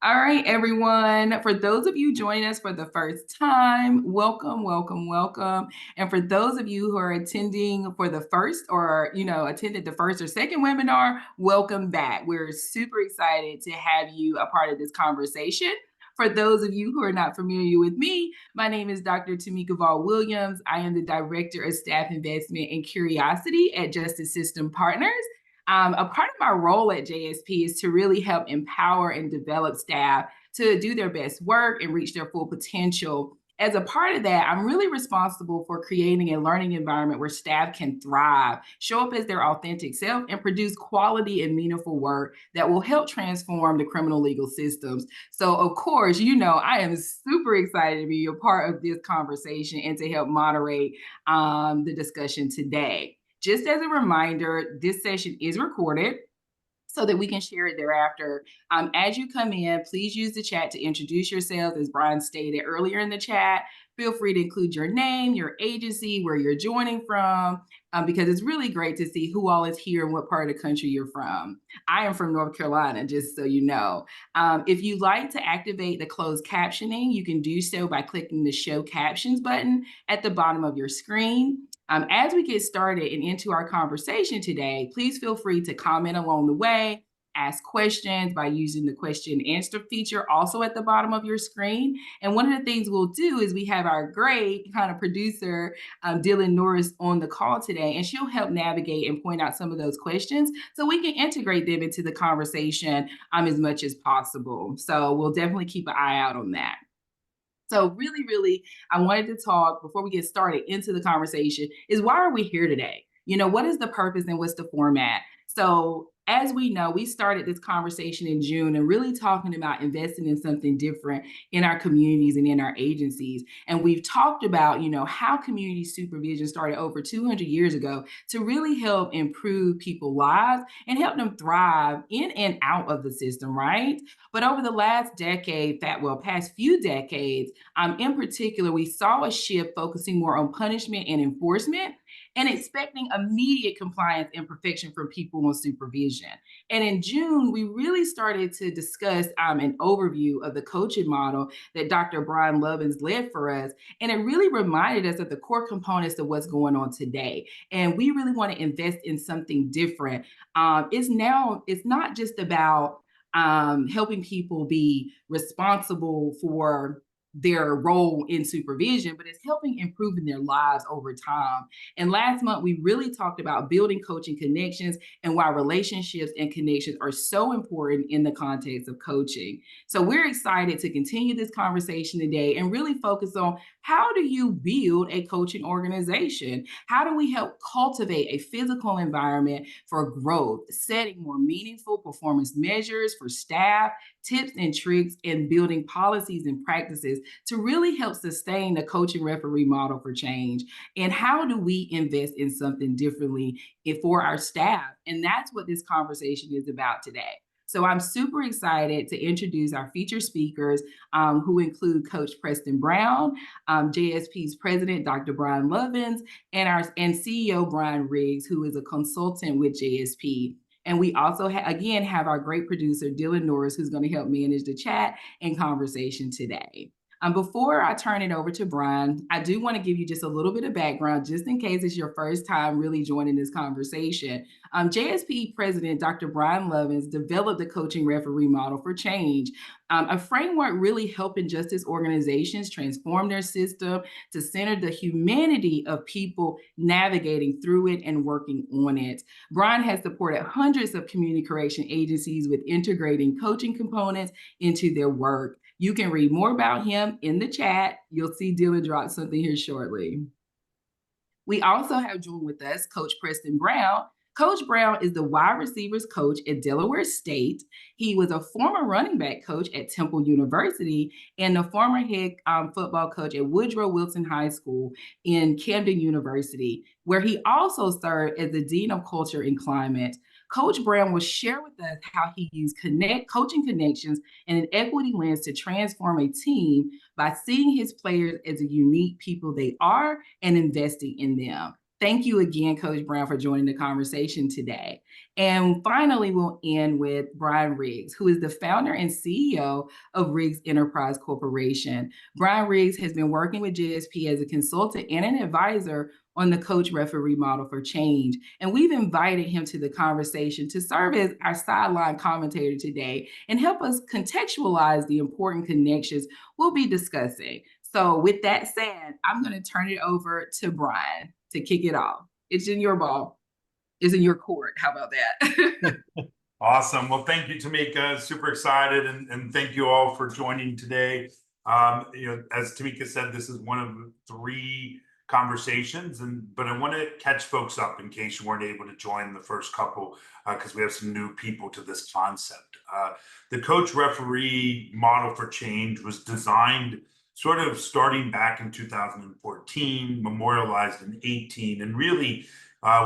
All right, everyone. For those of you joining us for the first time, welcome, welcome, welcome. And for those of you who are attending for the first or, attended the first or second webinar, welcome back. We're super excited to have you a part of this conversation. For those of you who are not familiar with me, my name is Dr. Tamika Vaughn-Williams. I am the Director of Staff Investment and Curiosity at Justice System Partners. A part of my role at JSP is to really help empower and develop staff to do their best work and reach their full potential. As a part of that, I'm really responsible for creating a learning environment where staff can thrive, show up as their authentic self, and produce quality and meaningful work that will help transform the criminal legal systems. So, of course, I am super excited to be a part of this conversation and to help moderate the discussion today. Just as a reminder, this session is recorded so that we can share it thereafter. As you come in, please use the chat to introduce yourselves. As Brian stated earlier in the chat, feel free to include your name, your agency, where you're joining from, because it's really great to see who all is here and what part of the country you're from. I am from North Carolina, just so you know. If you'd like to activate the closed captioning, you can do so by clicking the Show Captions button at the bottom of your screen. As we get started and into our conversation today, please feel free to comment along the way, ask questions by using the question and answer feature also at the bottom of your screen. And one of the things we'll do is we have our great kind of producer, Dylan Norris, on the call today, and she'll help navigate and point out some of those questions so we can integrate them into the conversation as much as possible. So we'll definitely keep an eye out on that. So really, I wanted to talk before we get started into the conversation is why are we here today? What is the purpose and what's the format? So as we know, we started this conversation in June and really talking about investing in something different in our communities and in our agencies. And we've talked about, how community supervision started over 200 years ago to really help improve people's lives and help them thrive in and out of the system, right? But over the last decade, past few decades, in particular, we saw a shift focusing more on punishment and enforcement and expecting immediate compliance and perfection from people on supervision. And in June, we really started to discuss an overview of the coaching model that Dr. Brian Lovins led for us. And it really reminded us of the core components of what's going on today. And we really want to invest in something different. It's not just about helping people be responsible for their role in supervision, but it's helping improving their lives over time. And last month, we really talked about building coaching connections and why relationships and connections are so important in the context of coaching. So we're excited to continue this conversation today and really focus on how do you build a coaching organization? How do we help cultivate a physical environment for growth, setting more meaningful performance measures for staff, tips and tricks, and building policies and practices to really help sustain the coaching referee model for change? And how do we invest in something differently for our staff? And that's what this conversation is about today. So I'm super excited to introduce our featured speakers, who include Coach Preston Brown, JSP's President Dr. Brian Lovins, and CEO Brian Riggs, who is a consultant with JSP. And we also, again, have our great producer, Dylan Norris, who's going to help manage the chat and conversation today. Before I turn it over to Brian, I do want to give you just a little bit of background, just in case it's your first time really joining this conversation. JSP President Dr. Brian Lovins developed the coaching referee model for change, a framework really helping justice organizations transform their system to center the humanity of people navigating through it and working on it. Brian has supported hundreds of community correction agencies with integrating coaching components into their work. You can read more about him in the chat. You'll see Dylan drop something here shortly. We also have joined with us Coach Preston Brown. Coach Brown is the wide receivers coach at Delaware State. He was a former running back coach at Temple University and the former head football coach at Woodrow Wilson High School in Camden University, where he also served as the Dean of Culture and Climate. Coach Brown will share with us how he used coaching connections and an equity lens to transform a team by seeing his players as the unique people they are and investing in them. Thank you again, Coach Brown, for joining the conversation today. And finally, we'll end with Brian Riggs, who is the founder and CEO of Riggs Enterprise Corporation. Brian Riggs has been working with JSP as a consultant and an advisor on the coach referee model for change. And we've invited him to the conversation to serve as our sideline commentator today and help us contextualize the important connections we'll be discussing. So, with that said, I'm going to turn it over to Brian to kick it off. It's in your ball. It's in your court. How about that? Awesome. Well, thank you, Tamika. Super excited, and thank you all for joining today. As Tamika said, this is one of the 3 conversations, but I want to catch folks up in case you weren't able to join the first couple, because we have some new people to this concept. The coach referee model for change was designed sort of starting back in 2014, memorialized in 18, and really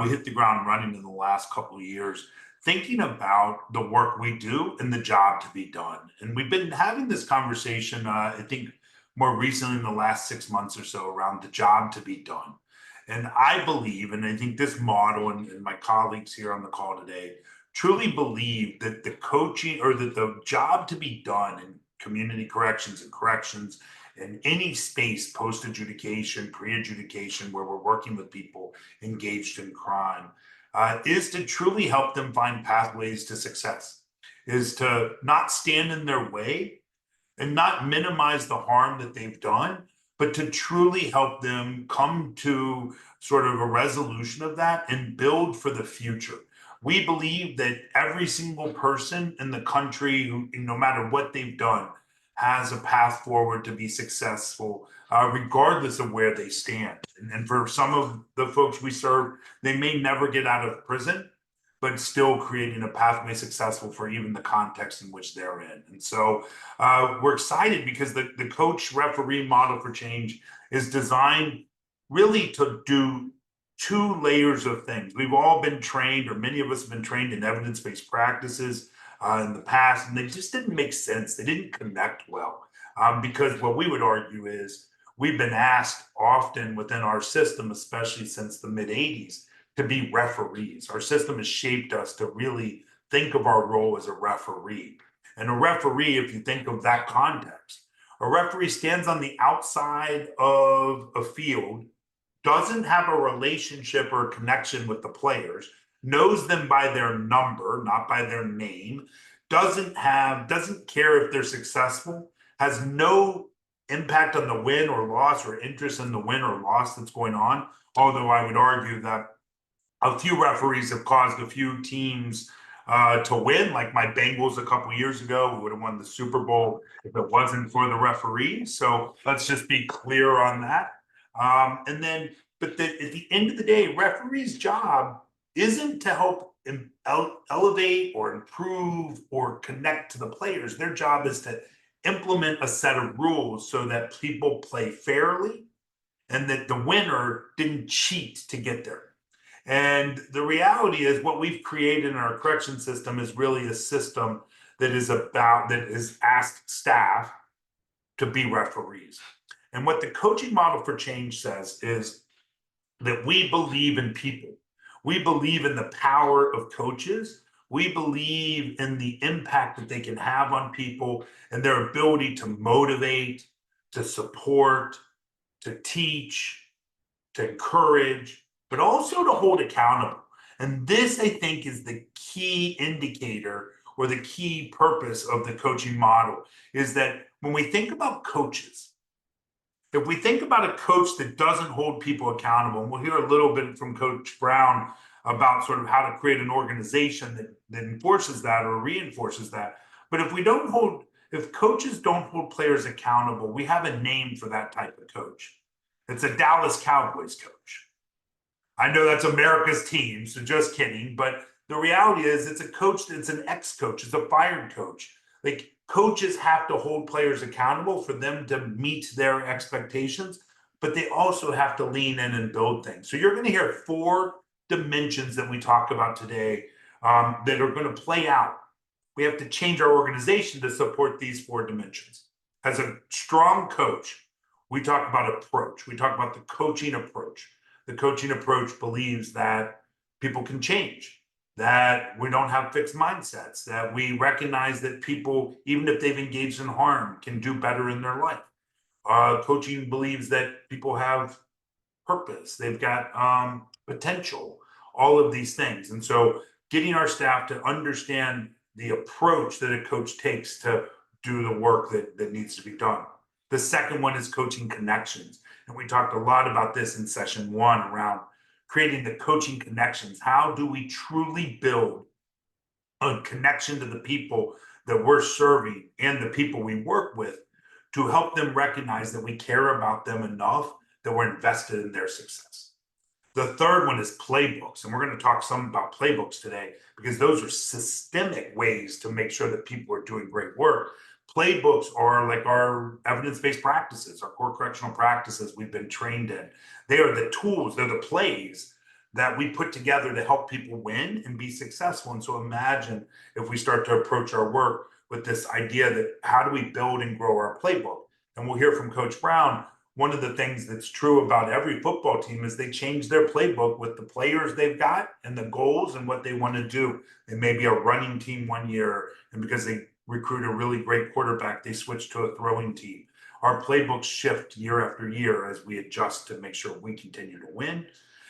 we hit the ground running in the last couple of years, thinking about the work we do and the job to be done. And we've been having this conversation, I think more recently in the last 6 months or so, around the job to be done. And I believe, and I think this model and my colleagues here on the call today truly believe that the coaching or that the job to be done in community corrections and any space post-adjudication, pre-adjudication, where we're working with people engaged in crime, is to truly help them find pathways to success, is to not stand in their way and not minimize the harm that they've done, but to truly help them come to sort of a resolution of that and build for the future. We believe that every single person in the country, who, no matter what they've done, has a path forward to be successful, regardless of where they stand. And for some of the folks we serve, they may never get out of prison, but still creating a pathway successful for even the context in which they're in. And so we're excited because the coach referee model for change is designed really to do 2 layers of things. We've all been trained, or many of us have been trained in evidence-based practices in the past, and they just didn't make sense. They didn't connect well, because what we would argue is we've been asked often within our system, especially since the mid-'80s, to be referees. Our system has shaped us to really think of our role as a referee. And a referee, if you think of that context, a referee stands on the outside of a field, doesn't have a relationship or a connection with the players, knows them by their number, not by their name, doesn't care if they're successful, has no impact on the win or loss or interest in the win or loss that's going on. Although I would argue that a few referees have caused a few teams to win, like my Bengals a couple years ago. We would have won the Super Bowl if it wasn't for the referees. So let's just be clear on that. At the end of the day, referees' job isn't to help elevate or improve or connect to the players. Their job is to implement a set of rules so that people play fairly and that the winner didn't cheat to get there. And the reality is what we've created in our correction system is really a system that is asked staff to be referees. And what the coaching model for change says is that we believe in people. We believe in the power of coaches. We believe in the impact that they can have on people and their ability to motivate, to support, to teach, to encourage, but also to hold accountable. And this, I think, is the key indicator or the key purpose of the coaching model, is that when we think about coaches, if we think about a coach that doesn't hold people accountable, and we'll hear a little bit from Coach Brown about sort of how to create an organization that enforces that or reinforces that. But if coaches don't hold players accountable, we have a name for that type of coach. It's a Dallas Cowboys coach. I know that's America's team, so just kidding. But the reality is it's a coach that's an ex-coach, it's a fired coach. Like, coaches have to hold players accountable for them to meet their expectations, but they also have to lean in and build things. So you're going to hear 4 dimensions that we talk about today that are going to play out. We have to change our organization to support these 4 dimensions. As a strong coach, we talk about approach. We talk about the coaching approach. the coaching approach believes that people can change, that we don't have fixed mindsets, that we recognize that people, even if they've engaged in harm, can do better in their life. Coaching believes that people have purpose, they've got potential, all of these things. And so getting our staff to understand the approach that a coach takes to do the work that needs to be done. The second one is coaching connections. And we talked a lot about this in session one around creating the coaching connections. How do we truly build a connection to the people that we're serving and the people we work with to help them recognize that we care about them enough that we're invested in their success? The third one is playbooks. And we're going to talk some about playbooks today because those are systemic ways to make sure that people are doing great work. Playbooks are like our evidence-based practices, our core correctional practices we've been trained in. They are the tools, they're the plays that we put together to help people win and be successful. And so imagine if we start to approach our work with this idea that how do we build and grow our playbook? And we'll hear from Coach Brown. One of the things that's true about every football team is they change their playbook with the players they've got and the goals and what they want to do. They may be a running team one year, and because they recruit a really great quarterback, they switch to a throwing team. Our playbooks shift year after year as we adjust to make sure we continue to win.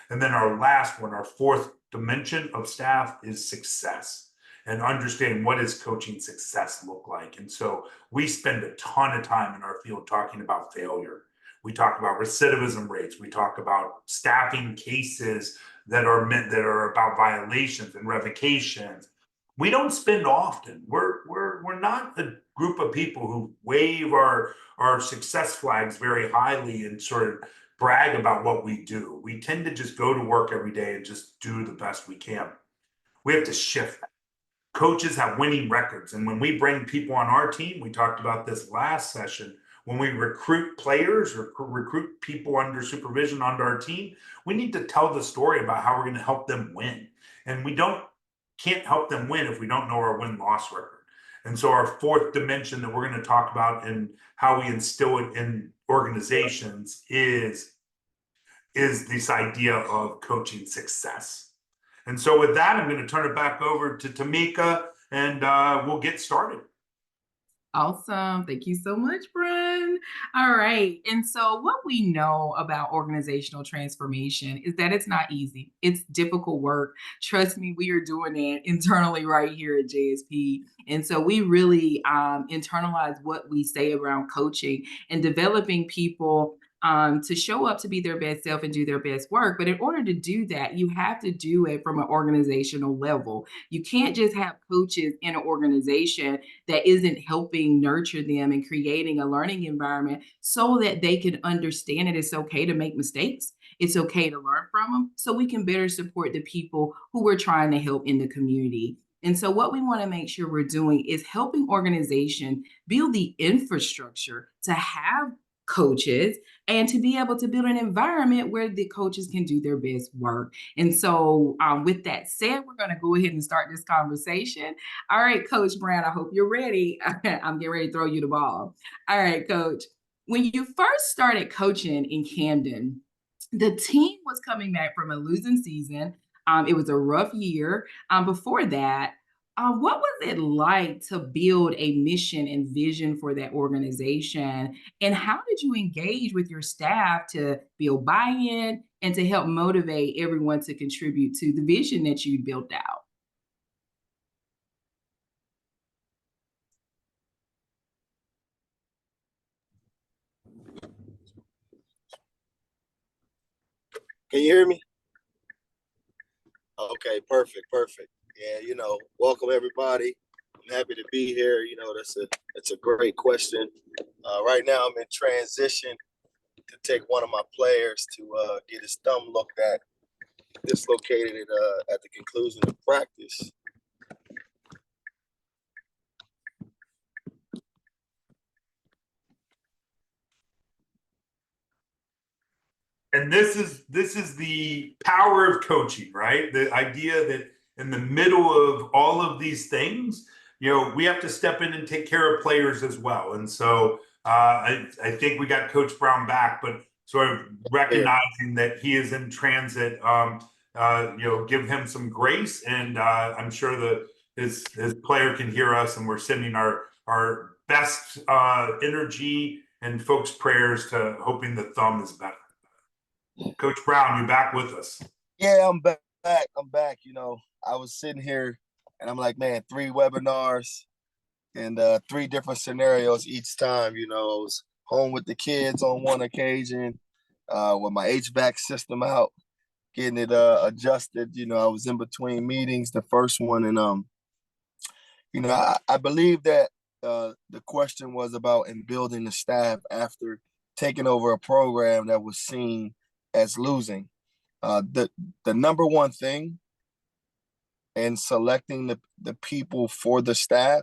And then our last one, our fourth dimension of staff, is success and understanding what does coaching success look like. And so we spend a ton of time in our field talking about failure. We talk about recidivism rates. We talk about staffing cases that are about violations and revocations. We don't spend often. We're not a group of people who wave our success flags very highly and sort of brag about what we do. We tend to just go to work every day and just do the best we can. We have to shift that. Coaches have winning records. And when we bring people on our team, we talked about this last session, when we recruit players or recruit people under supervision onto our team, we need to tell the story about how we're going to help them win. And we can't help them win if we don't know our win-loss record. And so our fourth dimension that we're going to talk about and how we instill it in organizations is this idea of coaching success. And so with that, I'm going to turn it back over to Tamika, and we'll get started. Awesome. Thank you so much, Brian. All right. And so, what we know about organizational transformation is that it's not easy. It's difficult work. Trust me, we are doing that internally right here at JSP. And so, we really internalize what we say around coaching and developing people to show up to be their best self and do their best work. But in order to do that, you have to do it from an organizational level. You can't just have coaches in an organization that isn't helping nurture them and creating a learning environment so that they can understand it. It's okay to make mistakes. It's okay to learn from them so we can better support the people who we're trying to help in the community. And so what we want to make sure we're doing is helping organizations build the infrastructure to have coaches and to be able to build an environment where the coaches can do their best work. And so with that said, we're going to go ahead and start this conversation. All right, Coach Brown, I hope you're ready. I'm getting ready to throw you the ball. All right, Coach. When you first started coaching in Camden, the team was coming back from a losing season. It was a rough year. Before that, what was it like to build a mission and vision for that organization? And how did you engage with your staff to build buy-in and to help motivate everyone to contribute to the vision that you built out? Can you hear me? Okay, perfect. Yeah, welcome everybody. I'm happy to be here. That's a great question. Right now, I'm in transition to take one of my players to get his thumb looked at, dislocated at the conclusion of practice. And this is the power of coaching, right? The idea that in the middle of all of these things, we have to step in and take care of players as well. And so I think we got Coach Brown back, but sort of recognizing that he is in transit, give him some grace. And I'm sure that his player can hear us, and we're sending our best energy and folks' prayers to hoping the thumb is better. Coach Brown, you back with us? Yeah, I'm back. I'm back. I was sitting here and I'm like, man, 3 webinars and 3 different scenarios each time. I was home with the kids on one occasion with my HVAC system out, getting it adjusted. I was in between meetings, the first one. And, I believe that the question was about in building the staff after taking over a program that was seen as losing. The number one thing in selecting the people for the staff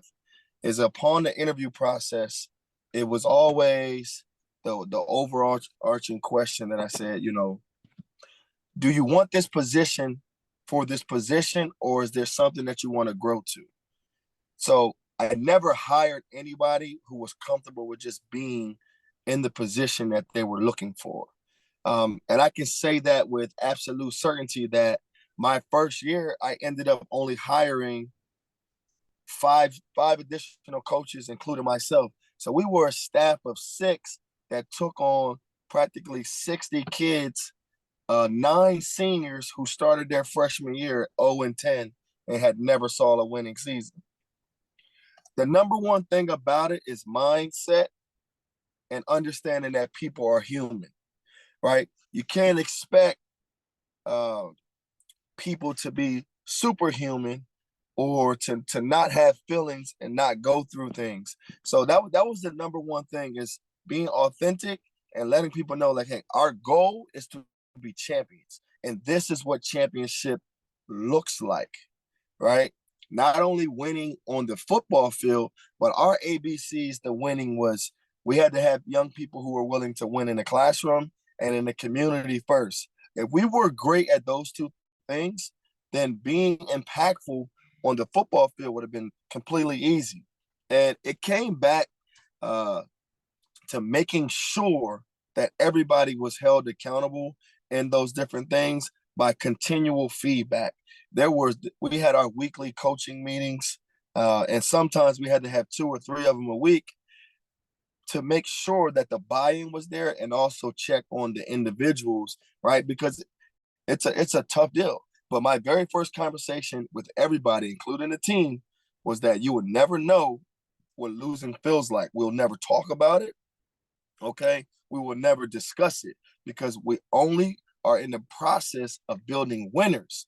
is upon the interview process, it was always the overarching question that I said, do you want this position for this position, or is there something that you want to grow to? So I never hired anybody who was comfortable with just being in the position that they were looking for. And I can say that with absolute certainty that my first year, I ended up only hiring five additional coaches, including myself. So we were a staff of 6 that took on practically 60 kids, 9 seniors who started their freshman year 0-10 and had never saw a winning season. The number one thing about it is mindset and understanding that people are human, right? You can't expect people to be superhuman or to not have feelings and not go through things. So that was the number one thing, is being authentic and letting people know, like, hey, our goal is to be champions. And this is what championship looks like, right? Not only winning on the football field, but our ABCs, the winning was, we had to have young people who were willing to win in the classroom and in the community first. If we were great at those 2 things, then being impactful on the football field would have been completely easy. And it came back to making sure that everybody was held accountable in those different things by continual feedback. We had our weekly coaching meetings, and sometimes we had to have 2 or 3 of them a week to make sure that the buy-in was there, and also check on the individuals, right? Because it's a tough deal. But my very first conversation with everybody, including the team, was that you would never know what losing feels like. We'll never talk about it, okay? We will never discuss it, because we only are in the process of building winners.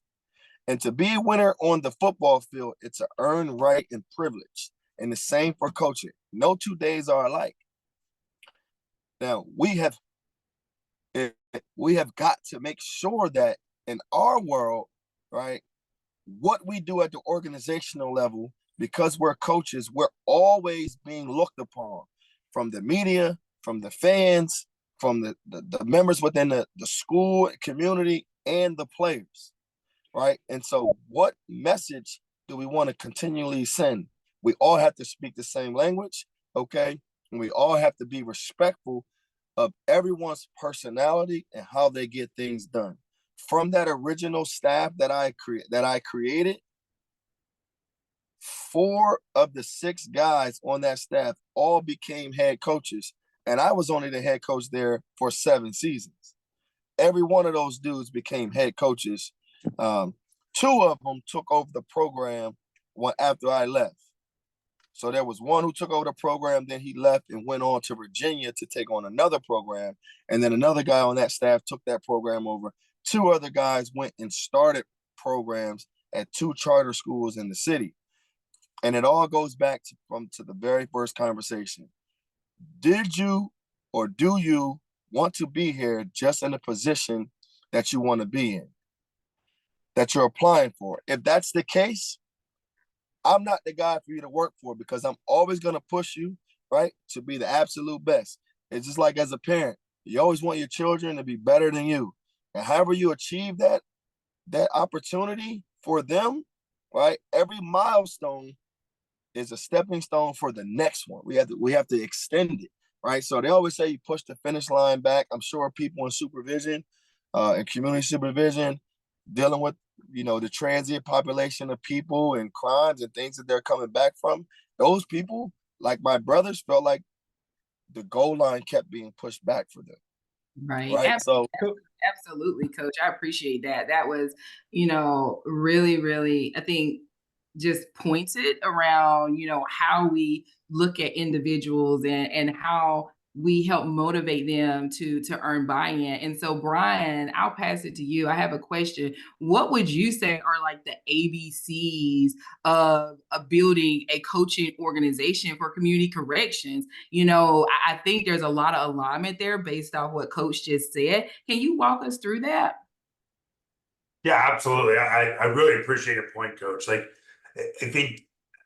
And to be a winner on the football field, it's an earned right and privilege. And the same for coaching. No 2 days are alike. Now, we have got to make sure that in our world, right, what we do at the organizational level, because we're coaches, we're always being looked upon from the media, from the fans, from the members within the school, community, and the players, right? And so what message do we want to continually send? We all have to speak the same language, okay? And we all have to be respectful of everyone's personality and how they get things done. From that original staff that I created, 4 of the 6 guys on that staff all became head coaches, and I was only the head coach there for 7 seasons. Every one of those dudes became head coaches. 2 of them took over the program after I left. So there was one who took over the program, then he left and went on to Virginia to take on another program. And then another guy on that staff took that program over. 2 other guys went and started programs at 2 charter schools in the city. And it all goes back to the very first conversation. Did you or do you want to be here just in the position that you want to be in, that you're applying for? If that's the case, I'm not the guy for you to work for, because I'm always going to push you, right, to be the absolute best. It's just like as a parent, you always want your children to be better than you. And however you achieve that opportunity for them, right, every milestone is a stepping stone for the next one. We have to extend it. right? So they always say you push the finish line back. I'm sure people in supervision and community supervision dealing with, the transient population of people and crimes and things that they're coming back from, those people, like my brothers, felt like the goal line kept being pushed back for them, Right. right? So Absolutely, coach. I appreciate that. That was, really, really, I think just pointed around, how we look at individuals and how we help motivate them to earn buy-in. And so, Brian, I'll pass it to you. I have a question. What would you say are like the ABCs of building a coaching organization for community corrections? I think there's a lot of alignment there based off what Coach just said. Can you walk us through that? Yeah, absolutely. I really appreciate your point, Coach. Like, I think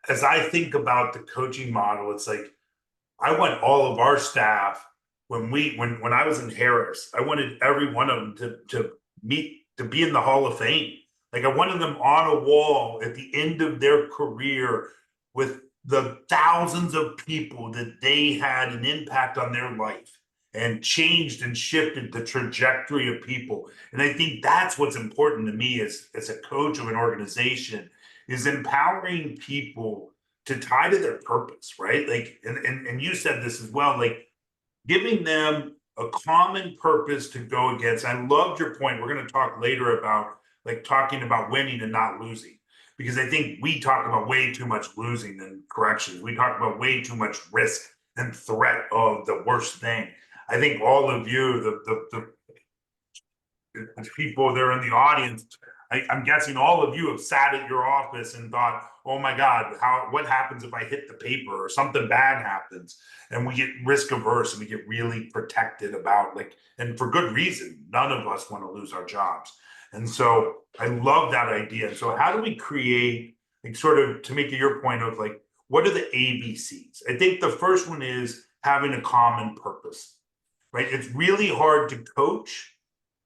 as I think about the coaching model, it's like I want all of our staff when I was in Harris, I wanted every one of them to be in the Hall of Fame. Like I wanted them on a wall at the end of their career with the thousands of people that they had an impact on their life and changed and shifted the trajectory of people. And I think that's what's important to me as a coach of an organization is empowering people to tie to their purpose, right? Like, and you said this as well, like giving them a common purpose to go against. I loved your point. We're going to talk later about like talking about winning and not losing, because I think we talk about way too much losing than corrections. We talk about way too much risk and threat of the worst thing. I think all of you, the people there in the audience, I'm guessing all of you have sat at your office and thought, oh my God, what happens if I hit the paper or something bad happens? And we get risk averse and we get really protected about and for good reason, none of us want to lose our jobs. And so I love that idea. And so how do we create, like sort of to make your point of like, what are the ABCs? I think the first one is having a common purpose, right? It's really hard to coach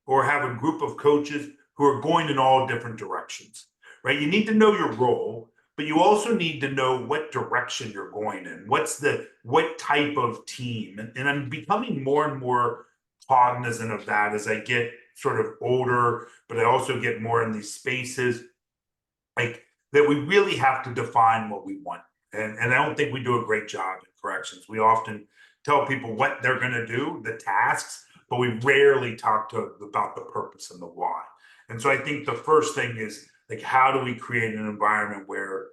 or have a group of coaches who are going in all different directions, right? You need to know your role, but you also need to know what direction you're going in. What type of team? And I'm becoming more and more cognizant of that as I get sort of older, but I also get more in these spaces, like that we really have to define what we want. And I don't think we do a great job in corrections. We often tell people what they're going to do, the tasks, but we rarely talk about the purpose and the why. And so I think the first thing is like, how do we create an environment where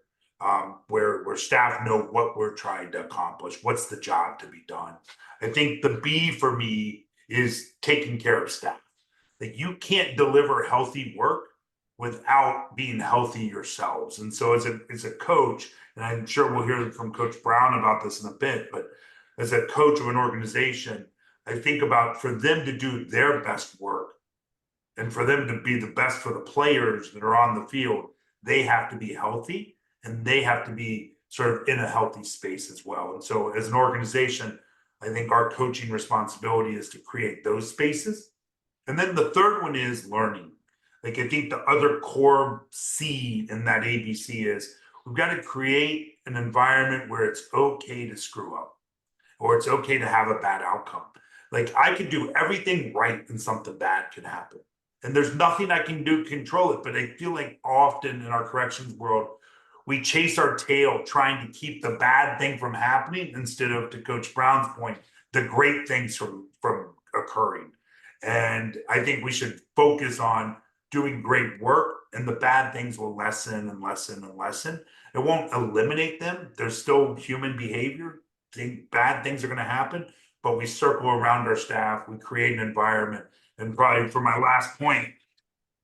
staff know what we're trying to accomplish? What's the job to be done? I think the B for me is taking care of staff. Like you can't deliver healthy work without being healthy yourselves. And so as a coach, and I'm sure we'll hear from Coach Brown about this in a bit, but as a coach of an organization, I think about for them to do their best work and for them to be the best for the players that are on the field, they have to be healthy and they have to be sort of in a healthy space as well. And so as an organization, I think our coaching responsibility is to create those spaces. And then the third one is learning. Like I think the other core C in that ABC is we've got to create an environment where it's okay to screw up or it's okay to have a bad outcome. Like I could do everything right and something bad could happen. And there's nothing I can do to control it. But I feel like often in our corrections world, we chase our tail trying to keep the bad thing from happening instead of, to Coach Brown's point, the great things from occurring. And I think we should focus on doing great work and the bad things will lessen and lessen and lessen. It won't eliminate them. There's still human behavior. Bad things are going to happen, but we circle around our staff. We create an environment. And probably for my last point,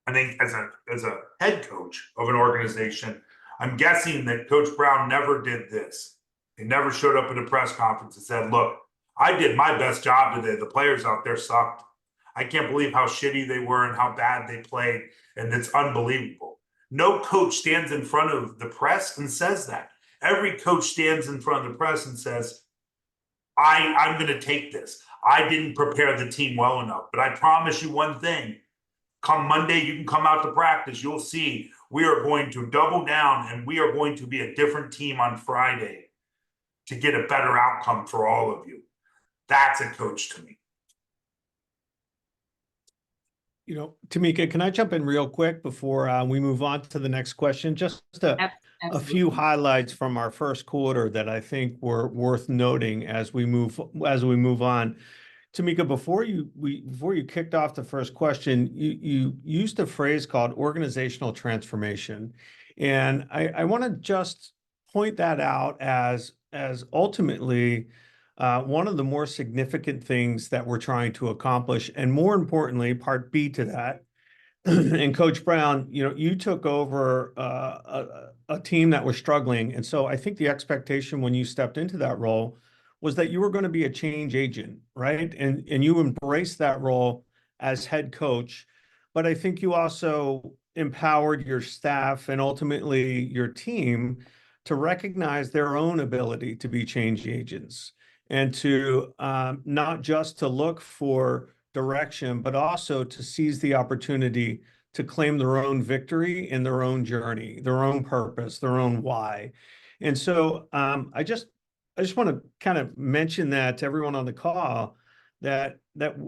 I think as a head coach of an organization, I'm guessing that Coach Brown never did this. He never showed up at a press conference and said, look, I did my best job today. The players out there sucked. I can't believe how shitty they were and how bad they played. And it's unbelievable. No coach stands in front of the press and says that. Every coach stands in front of the press and says, I'm going to take this. I didn't prepare the team well enough, but I promise you one thing. Come Monday, you can come out to practice. You'll see we are going to double down and we are going to be a different team on Friday to get a better outcome for all of you. That's a coach to me. You know, Tamika, can I jump in real quick before we move on to the next question? Just a few highlights from our first quarter that I think were worth noting as we move on. Tamika, before you kicked off the first question, you used a phrase called organizational transformation, and I want to just point that out as ultimately one of the more significant things that we're trying to accomplish, and more importantly, part B to that. And Coach Brown, you know, you took over a team that was struggling, and so I think the expectation when you stepped into that role was that you were going to be a change agent, right? And you embraced that role as head coach, but I think you also empowered your staff and ultimately your team to recognize their own ability to be change agents and to not just to look for direction, but also to seize the opportunity to claim their own victory in their own journey, their own purpose, their own why. And so I just want to kind of mention that to everyone on the call that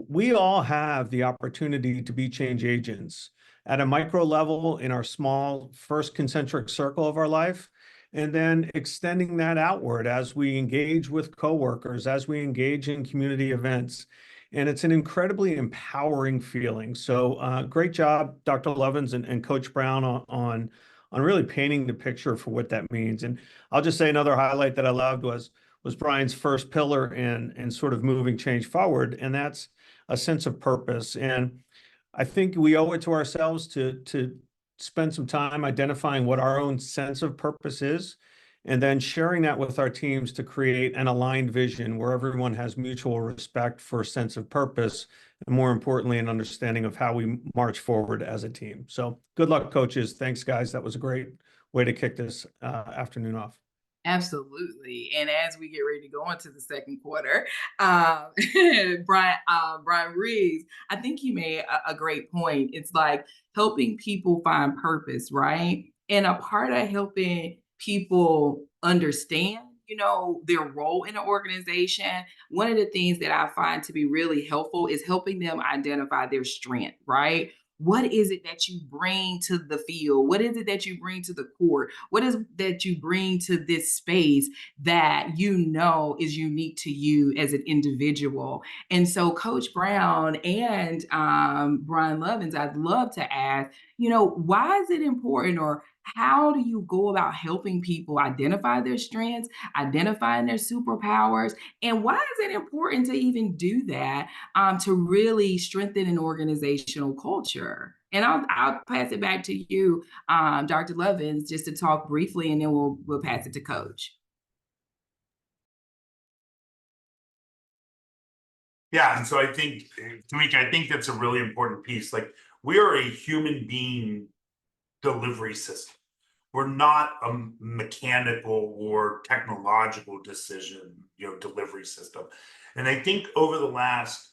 we all have the opportunity to be change agents at a micro level in our small first concentric circle of our life, and then extending that outward as we engage with coworkers, as we engage in community events. And it's an incredibly empowering feeling. So great job, Dr. Lovins and Coach Brown on really painting the picture for what that means. And I'll just say another highlight that I loved was Brian's first pillar in sort of moving change forward, and that's a sense of purpose. And I think we owe it to ourselves to spend some time identifying what our own sense of purpose is, and then sharing that with our teams to create an aligned vision where everyone has mutual respect for a sense of purpose, and more importantly, an understanding of how we march forward as a team. So good luck, coaches. Thanks, guys. That was a great way to kick this afternoon off. Absolutely. And as we get ready to go into the second quarter, Brian Riggs, I think he made a great point. It's like helping people find purpose, right? And a part of helping people understand, you know, their role in an organization, one of the things that I find to be really helpful is helping them identify their strength, right? What is it that you bring to the field? What is it that you bring to the court? What is that you bring to this space that you know is unique to you as an individual? And so, Coach Brown and Brian Lovins, I'd love to ask, you know, why is it important, or how do you go about helping people identify their strengths, identifying their superpowers, and why is it important to even do that to really strengthen an organizational culture? And I'll pass it back to you, Dr. Lovins, just to talk briefly, and then we'll pass it to Coach. Yeah, and so I think, Tamika, I think that's a really important piece. Like, we are a human being delivery system. We're not a mechanical or technological decision, delivery system. And I think over the last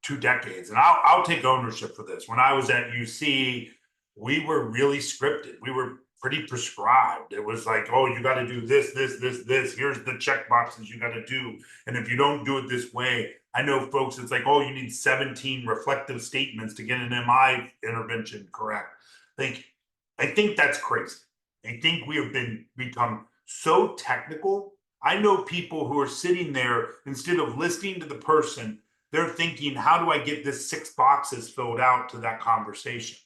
2 decades, and I'll take ownership for this. When I was at UC, we were really scripted. We were pretty prescribed. It was like, oh, you got to do this, this, this, this. Here's the check boxes you got to do. And if you don't do it this way, I know folks, it's like, oh, you need 17 reflective statements to get an MI intervention correct. I think that's crazy. I think we have become so technical. I know people who are sitting there, instead of listening to the person, they're thinking, how do I get this 6 boxes filled out to that conversation?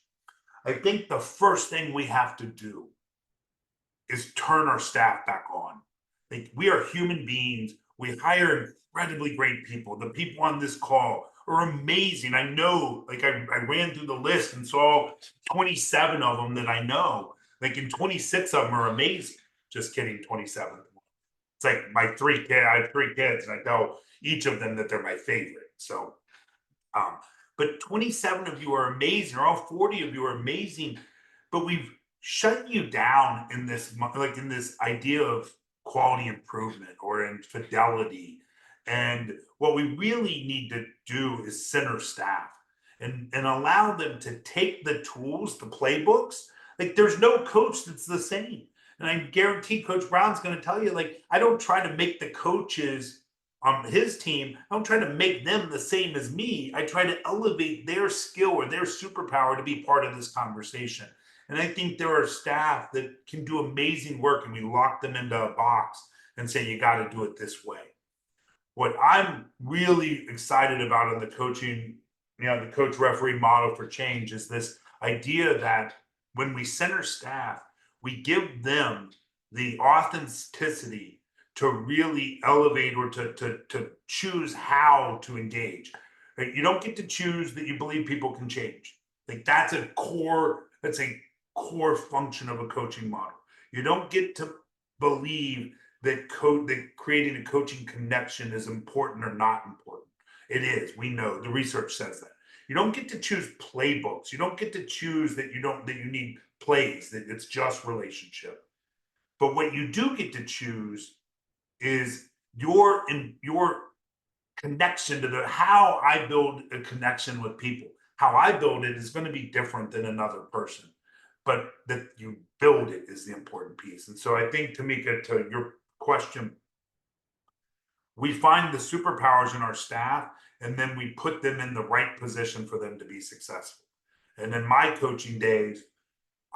I think the first thing we have to do is turn our staff back on. Like, we are human beings. We hire incredibly great people. The people on this call are amazing. I know, like, I ran through the list and saw 27 of them that I know. Like, and 26 of them are amazing. Just kidding, 27. It's like I have 3 kids, and I tell each of them that they're my favorite. So, but 27 of you are amazing, or all 40 of you are amazing. But we've shut you down in this, like, in this idea of quality improvement or in fidelity. And what we really need to do is center staff and allow them to take the tools, the playbooks. Like, there's no coach that's the same. And I guarantee Coach Brown's going to tell you, like, I don't try to make the coaches on his team, I don't try to make them the same as me. I try to elevate their skill or their superpower to be part of this conversation. And I think there are staff that can do amazing work, and we lock them into a box and say, you got to do it this way. What I'm really excited about in the coaching, the coach referee model for change is this idea that when we center staff, we give them the authenticity to really elevate or to choose how to engage. Right? You don't get to choose that you believe people can change. Like that's a core function of a coaching model. You don't get to believe that creating a coaching connection is important or not important. It is. We know the research says that. You don't get to choose playbooks. You don't get to choose that you need plays, that it's just relationship. But what you do get to choose is your connection to how I build a connection with people. How I build it is going to be different than another person, but that you build it is the important piece. And so I think, Tamika, to your question, we find the superpowers in our staff, and then we put them in the right position for them to be successful. And in my coaching days,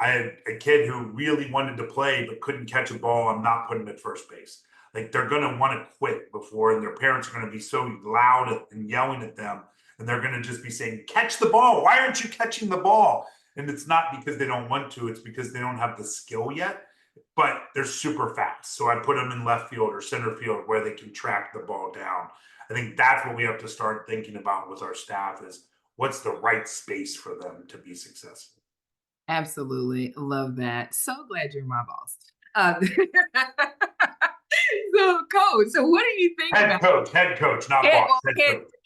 I had a kid who really wanted to play but couldn't catch a ball. I'm not putting him at first base. Like they're going to want to quit before, and their parents are going to be so loud and yelling at them, and they're going to just be saying, catch the ball. Why aren't you catching the ball? And it's not because they don't want to, it's because they don't have the skill yet, but they're super fast. So I put them in left field or center field where they can track the ball down. I think that's what we have to start thinking about with our staff is what's the right space for them to be successful. Absolutely. Love that. So glad you're my boss. So, coach, so what do you think about Head coach, not boss.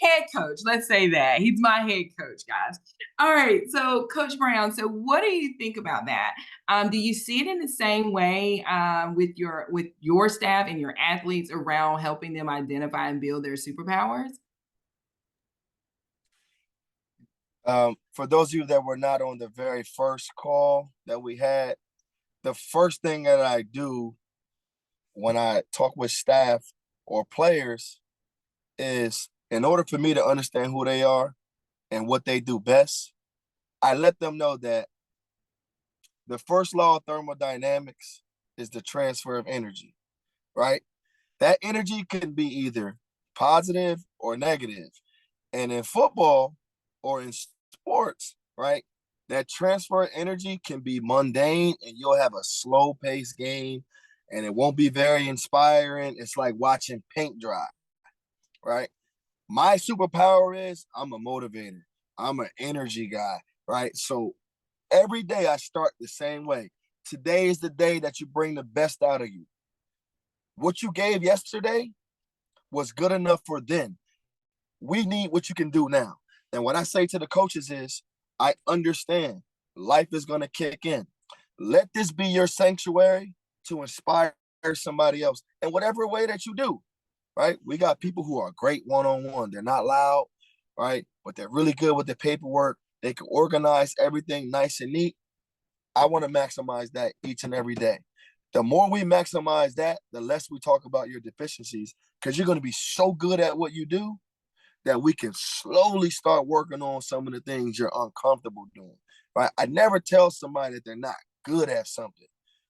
Head coach? Let's say that. He's my head coach, guys. All right. So, Coach Brown, so what do you think about that? Do you see it in the same way with your staff and your athletes around helping them identify and build their superpowers? For those of you that were not on the very first call that we had, the first thing that I do when I talk with staff or players is, in order for me to understand who they are and what they do best, I let them know that the first law of thermodynamics is the transfer of energy, right? That energy can be either positive or negative. And in football or in sports, right, that transfer of energy can be mundane and you'll have a slow paced game and it won't be very inspiring. It's like watching paint dry, right? My superpower is I'm a motivator. I'm an energy guy, right? So every day I start the same way. Today is the day that you bring the best out of you. What you gave yesterday was good enough for then. We need what you can do now. And what I say to the coaches is, I understand life is going to kick in. Let this be your sanctuary to inspire somebody else in whatever way that you do, right? We got people who are great one-on-one. They're not loud, right? But they're really good with the paperwork. They can organize everything nice and neat. I want to maximize that each and every day. The more we maximize that, the less we talk about your deficiencies, because you're going to be so good at what you do that we can slowly start working on some of the things you're uncomfortable doing, right? I never tell somebody that they're not good at something.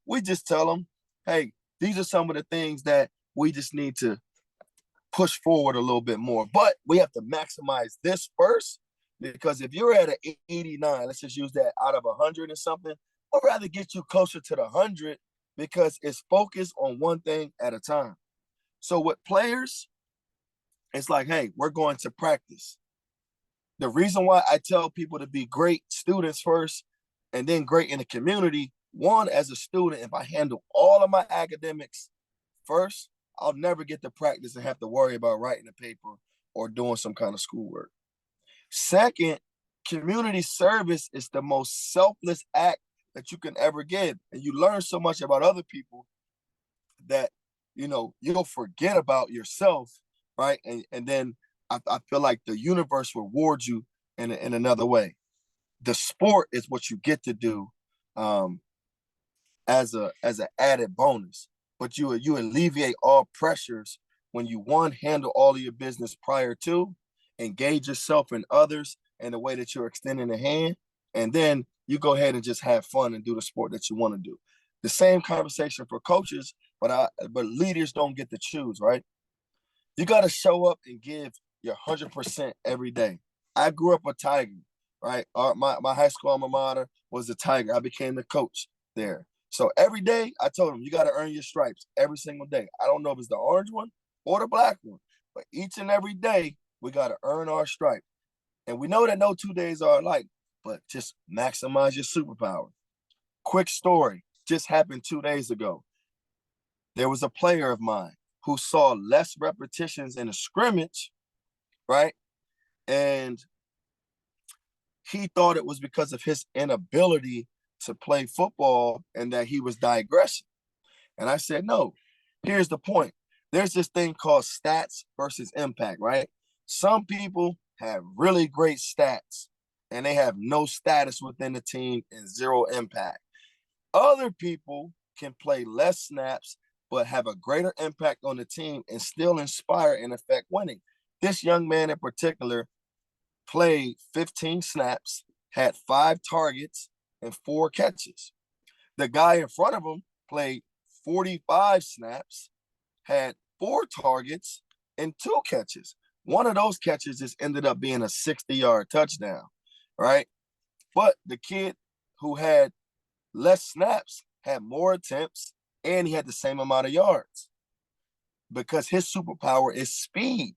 We just tell them, hey, these are some of the things that we just need to push forward a little bit more. But we have to maximize this first, because if you're at an 89, let's just use that out of 100 or something, I'd rather get you closer to the 100 because it's focused on one thing at a time. So with players, it's like, hey, we're going to practice. The reason why I tell people to be great students first and then great in the community, one, as a student, if I handle all of my academics first, I'll never get to practice and have to worry about writing a paper or doing some kind of schoolwork. Second, community service is the most selfless act that you can ever give. And you learn so much about other people that, you'll forget about yourself, right? And then I feel like the universe rewards you in another way. The sport is what you get to do as an added bonus, but you alleviate all pressures when you, one, handle all of your business prior to, engage yourself in others in the way that you're extending a hand, and then you go ahead and just have fun and do the sport that you want to do. The same conversation for coaches, but leaders don't get to choose, right? You got to show up and give your 100% every day. I grew up a Tiger, right? My high school alma mater was the Tiger. I became the coach there. So every day I told them, you got to earn your stripes every single day. I don't know if it's the orange one or the black one, but each and every day we got to earn our stripe. And we know that no 2 days are alike, but just maximize your superpower. Quick story, just happened 2 days ago. There was a player of mine who saw less repetitions in a scrimmage, right? And he thought it was because of his inability to play football and that he was digressing. And I said, no, here's the point. There's this thing called stats versus impact, right? Some people have really great stats and they have no status within the team and zero impact. Other people can play less snaps but have a greater impact on the team and still inspire and affect winning. This young man in particular played 15 snaps, had 5 targets and 4 catches. The guy in front of him played 45 snaps, had 4 targets and 2 catches. One of those catches just ended up being a 60-yard touchdown, right? But the kid who had less snaps had more attempts and he had the same amount of yards because his superpower is speed.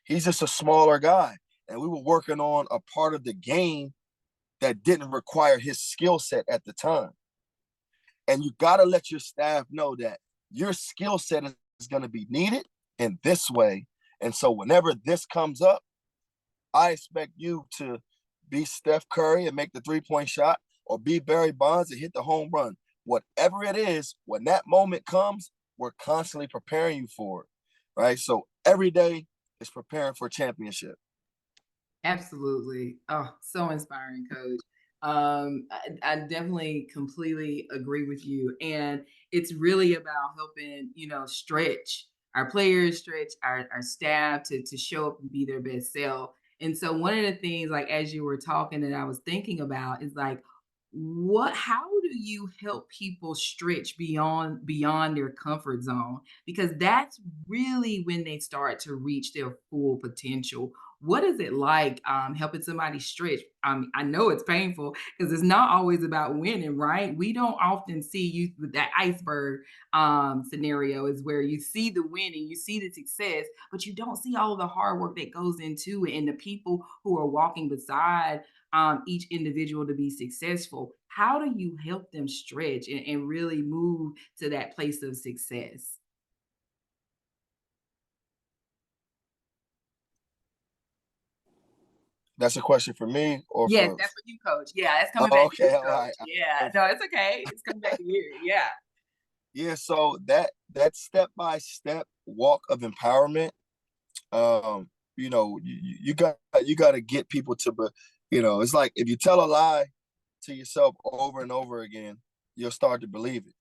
He's just a smaller guy. And we were working on a part of the game that didn't require his skill set at the time. And you got to let your staff know that your skill set is going to be needed in this way. And so whenever this comes up, I expect you to be Steph Curry and make the 3-point shot, or be Barry Bonds and hit the home run. Whatever it is, when that moment comes, we're constantly preparing you for it, right? So every day is preparing for a championship. Absolutely. Oh, so inspiring, Coach. I definitely completely agree with you. And it's really about helping, stretch our players, stretch our staff to show up and be their best self. And so one of the things, like as you were talking that I was thinking about is like, how do you help people stretch beyond their comfort zone? Because that's really when they start to reach their full potential. What is it like helping somebody stretch? I know it's painful because it's not always about winning, right? We don't often see you with that iceberg scenario is where you see the winning, you see the success, but you don't see all of the hard work that goes into it and the people who are walking beside each individual to be successful. How do you help them stretch and really move to that place of success? That's a question for me or Yes, for? that's for you, Coach. Yeah, it's coming Oh, back to okay, you, all right. Coach. Yeah, no, it's okay. It's coming back to you. Yeah. Yeah, so that step-by-step walk of empowerment, you got to get people to, it's like if you tell a lie to yourself over and over again, you'll start to believe it,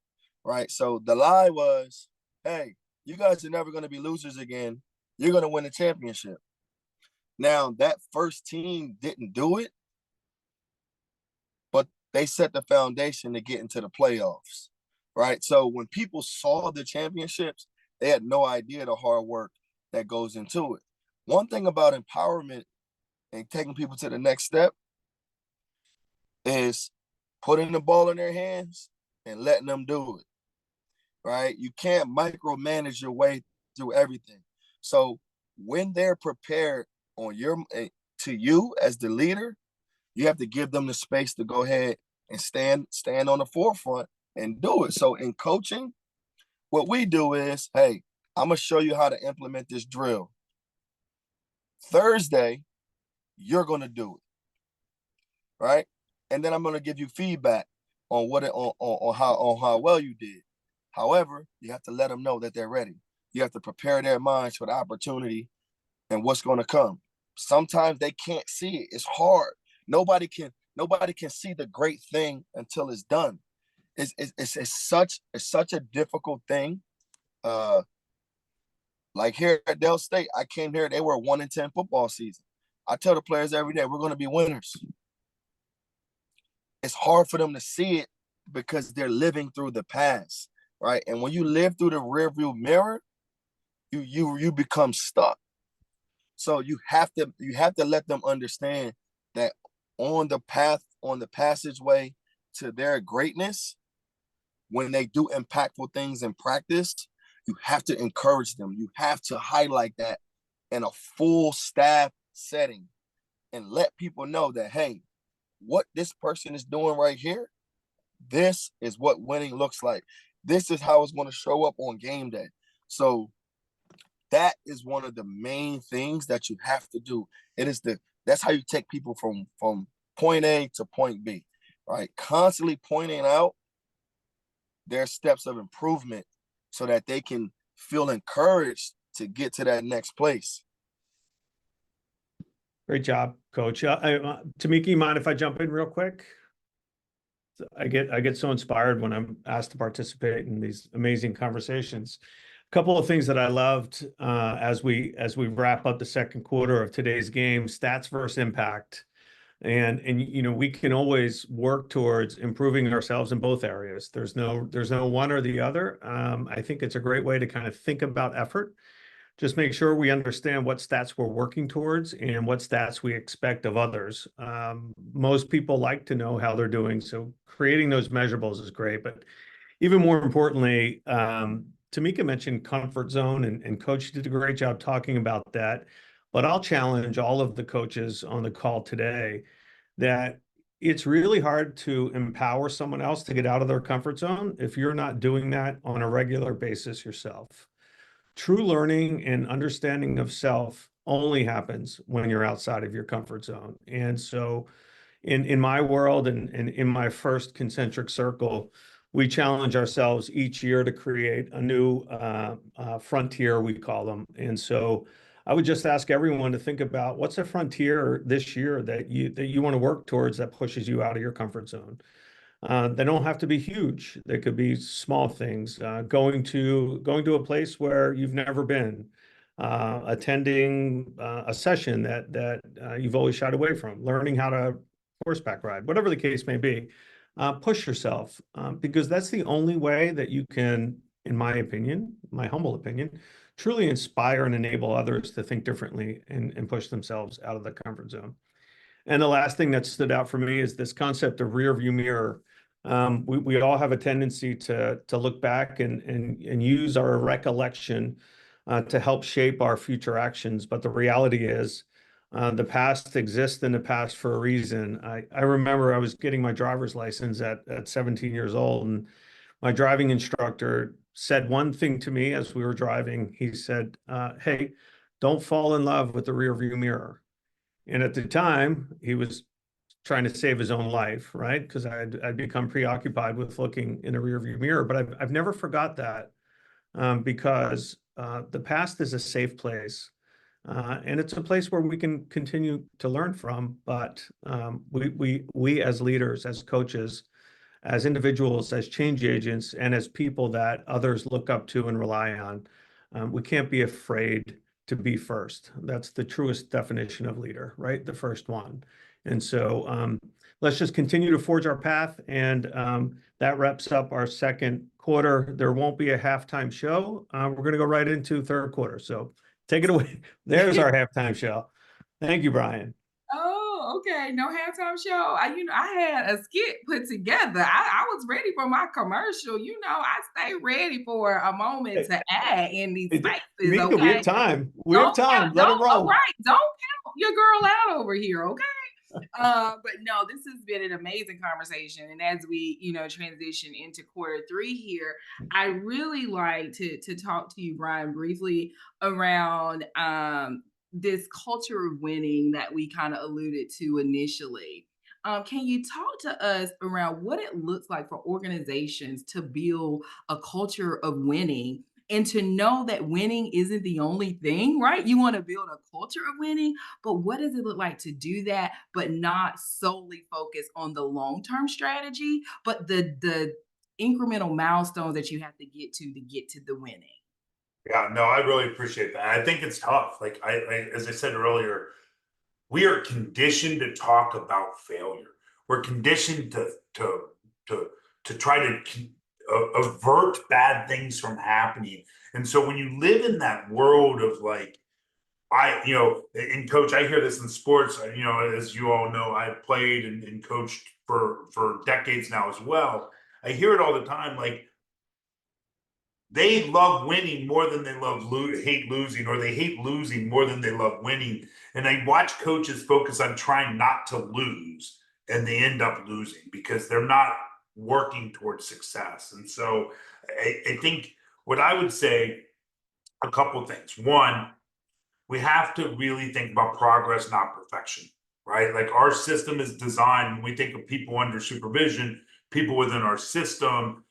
right? So the lie was, hey, you guys are never going to be losers again. You're going to win the championship. Now, that first team didn't do it, but they set the foundation to get into the playoffs, right? So when people saw the championships, they had no idea the hard work that goes into it. One thing about empowerment and taking people to the next step is putting the ball in their hands and letting them do it, right? You can't micromanage your way through everything. So when they're prepared to you as the leader, you have to give them the space to go ahead and stand on the forefront and do it. So in coaching, what we do is, hey, I'm going to show you how to implement this drill. Thursday, you're going to do it, right? And then I'm going to give you feedback on how well you did. However, you have to let them know that they're ready. You have to prepare their minds for the opportunity and what's going to come. Sometimes they can't see it. It's hard. Nobody can see the great thing until it's done. It's such a difficult thing. Like here at Dell State, I came here, they were a 1-10 football season. I tell the players every day, we're going to be winners. It's hard for them to see it because they're living through the past, right? And when you live through the rearview mirror, you become stuck. So you have to let them understand that on the passageway to their greatness, when they do impactful things in practice, you have to encourage them. You have to highlight that in a full staff setting and let people know that, hey, what this person is doing right here, this is what winning looks like. This is how it's going to show up on game day. So that is one of the main things that you have to do. That's how you take people from point A to point B, right? Constantly pointing out their steps of improvement so that they can feel encouraged to get to that next place. Great job, Coach. Tamika, you mind if I jump in real quick? I get so inspired when I'm asked to participate in these amazing conversations. A couple of things that I loved as we wrap up the second quarter of today's game: stats versus impact. And you know, we can always work towards improving ourselves in both areas. There's no one or the other. I think it's a great way to kind of think about effort. Just make sure we understand what stats we're working towards and what stats we expect of others. Most people like to know how they're doing, so creating those measurables is great. But even more importantly, Tamika mentioned comfort zone, and Coach did a great job talking about that. But I'll challenge all of the coaches on the call today that it's really hard to empower someone else to get out of their comfort zone if you're not doing that on a regular basis yourself. True learning and understanding of self only happens when you're outside of your comfort zone. And so in my world and in my first concentric circle, we challenge ourselves each year to create a new frontier, we call them. And so I would just ask everyone to think about what's a frontier this year that you want to work towards that pushes you out of your comfort zone. They don't have to be huge. They could be small things. Going to a place where you've never been, attending a session that you've always shied away from, learning how to horseback ride, whatever the case may be. Push yourself because that's the only way that you can, in my opinion, my humble opinion, truly inspire and enable others to think differently and push themselves out of the comfort zone. And the last thing that stood out for me is this concept of rear view mirror. We all have a tendency to look back and use our recollection to help shape our future actions. But the reality is the past exists in the past for a reason. I remember I was getting my driver's license at 17 years old, and my driving instructor said one thing to me as we were driving. He said, hey, don't fall in love with the rear view mirror. And at the time, he was trying to save his own life, right? Because I'd become preoccupied with looking in the rearview mirror. But I've never forgot that because the past is a safe place. And it's a place where we can continue to learn from. But we as leaders, as coaches, as individuals, as change agents, and as people that others look up to and rely on, we can't be afraid to be first. That's the truest definition of leader, right? The first one. And so let's just continue to forge our path. And that wraps up our second quarter. There won't be a halftime show. We're going to go right into third quarter. So take it away. There's our halftime show. Thank you, Brian. Oh, okay. No halftime show. I had a skit put together. I was ready for my commercial. I stay ready for a moment to add in these spaces. Mika, Okay, we have time. We have time. Let it roll. All right. Don't count your girl out over here. Okay. But no, this has been an amazing conversation. And as we, transition into quarter three here, I really like to talk to you, Brian, briefly around this culture of winning that we kind of alluded to initially. Can you talk to us around what it looks like for organizations to build a culture of winning and to know that winning isn't the only thing, right? You want to build a culture of winning, but what does it look like to do that, but not solely focus on the long-term strategy, but the incremental milestones that you have to get to the winning? Yeah, no, I really appreciate that. I think it's tough. Like as I said earlier, we are conditioned to talk about failure. We're conditioned to try to avert bad things from happening. And so when you live in that world of like, and coach, I hear this in sports, as you all know, I've played and coached for decades now as well. I hear it all the time. Like, they love winning more than they hate losing, or they hate losing more than they love winning. And I watch coaches focus on trying not to lose, and they end up losing because they're not working towards success. And so I think what I would say, a couple of things. One, we have to really think about progress, not perfection, right? Like, our system is designed, when we think of people under supervision, people within our system,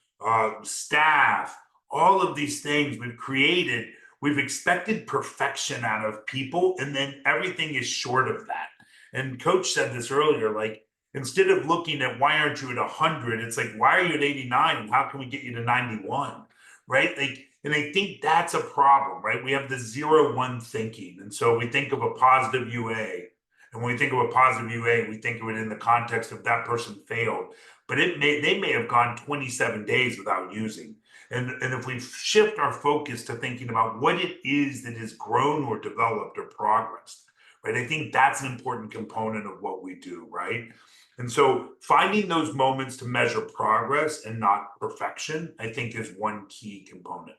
staff, all of these things we've created, we've expected perfection out of people, and then everything is short of that. And coach said this earlier, like, instead of looking at why aren't you at 100, it's like, why are you at 89 and how can we get you to 91, right? Like, and I think that's a problem, right? We have the 0-1 thinking. And so we think of a positive UA. And when we think of a positive UA, we think of it in the context of that person failed. But they may have gone 27 days without using. And if we shift our focus to thinking about what it is that has grown or developed or progressed, right? I think that's an important component of what we do, right? And so finding those moments to measure progress and not perfection, I think, is one key component.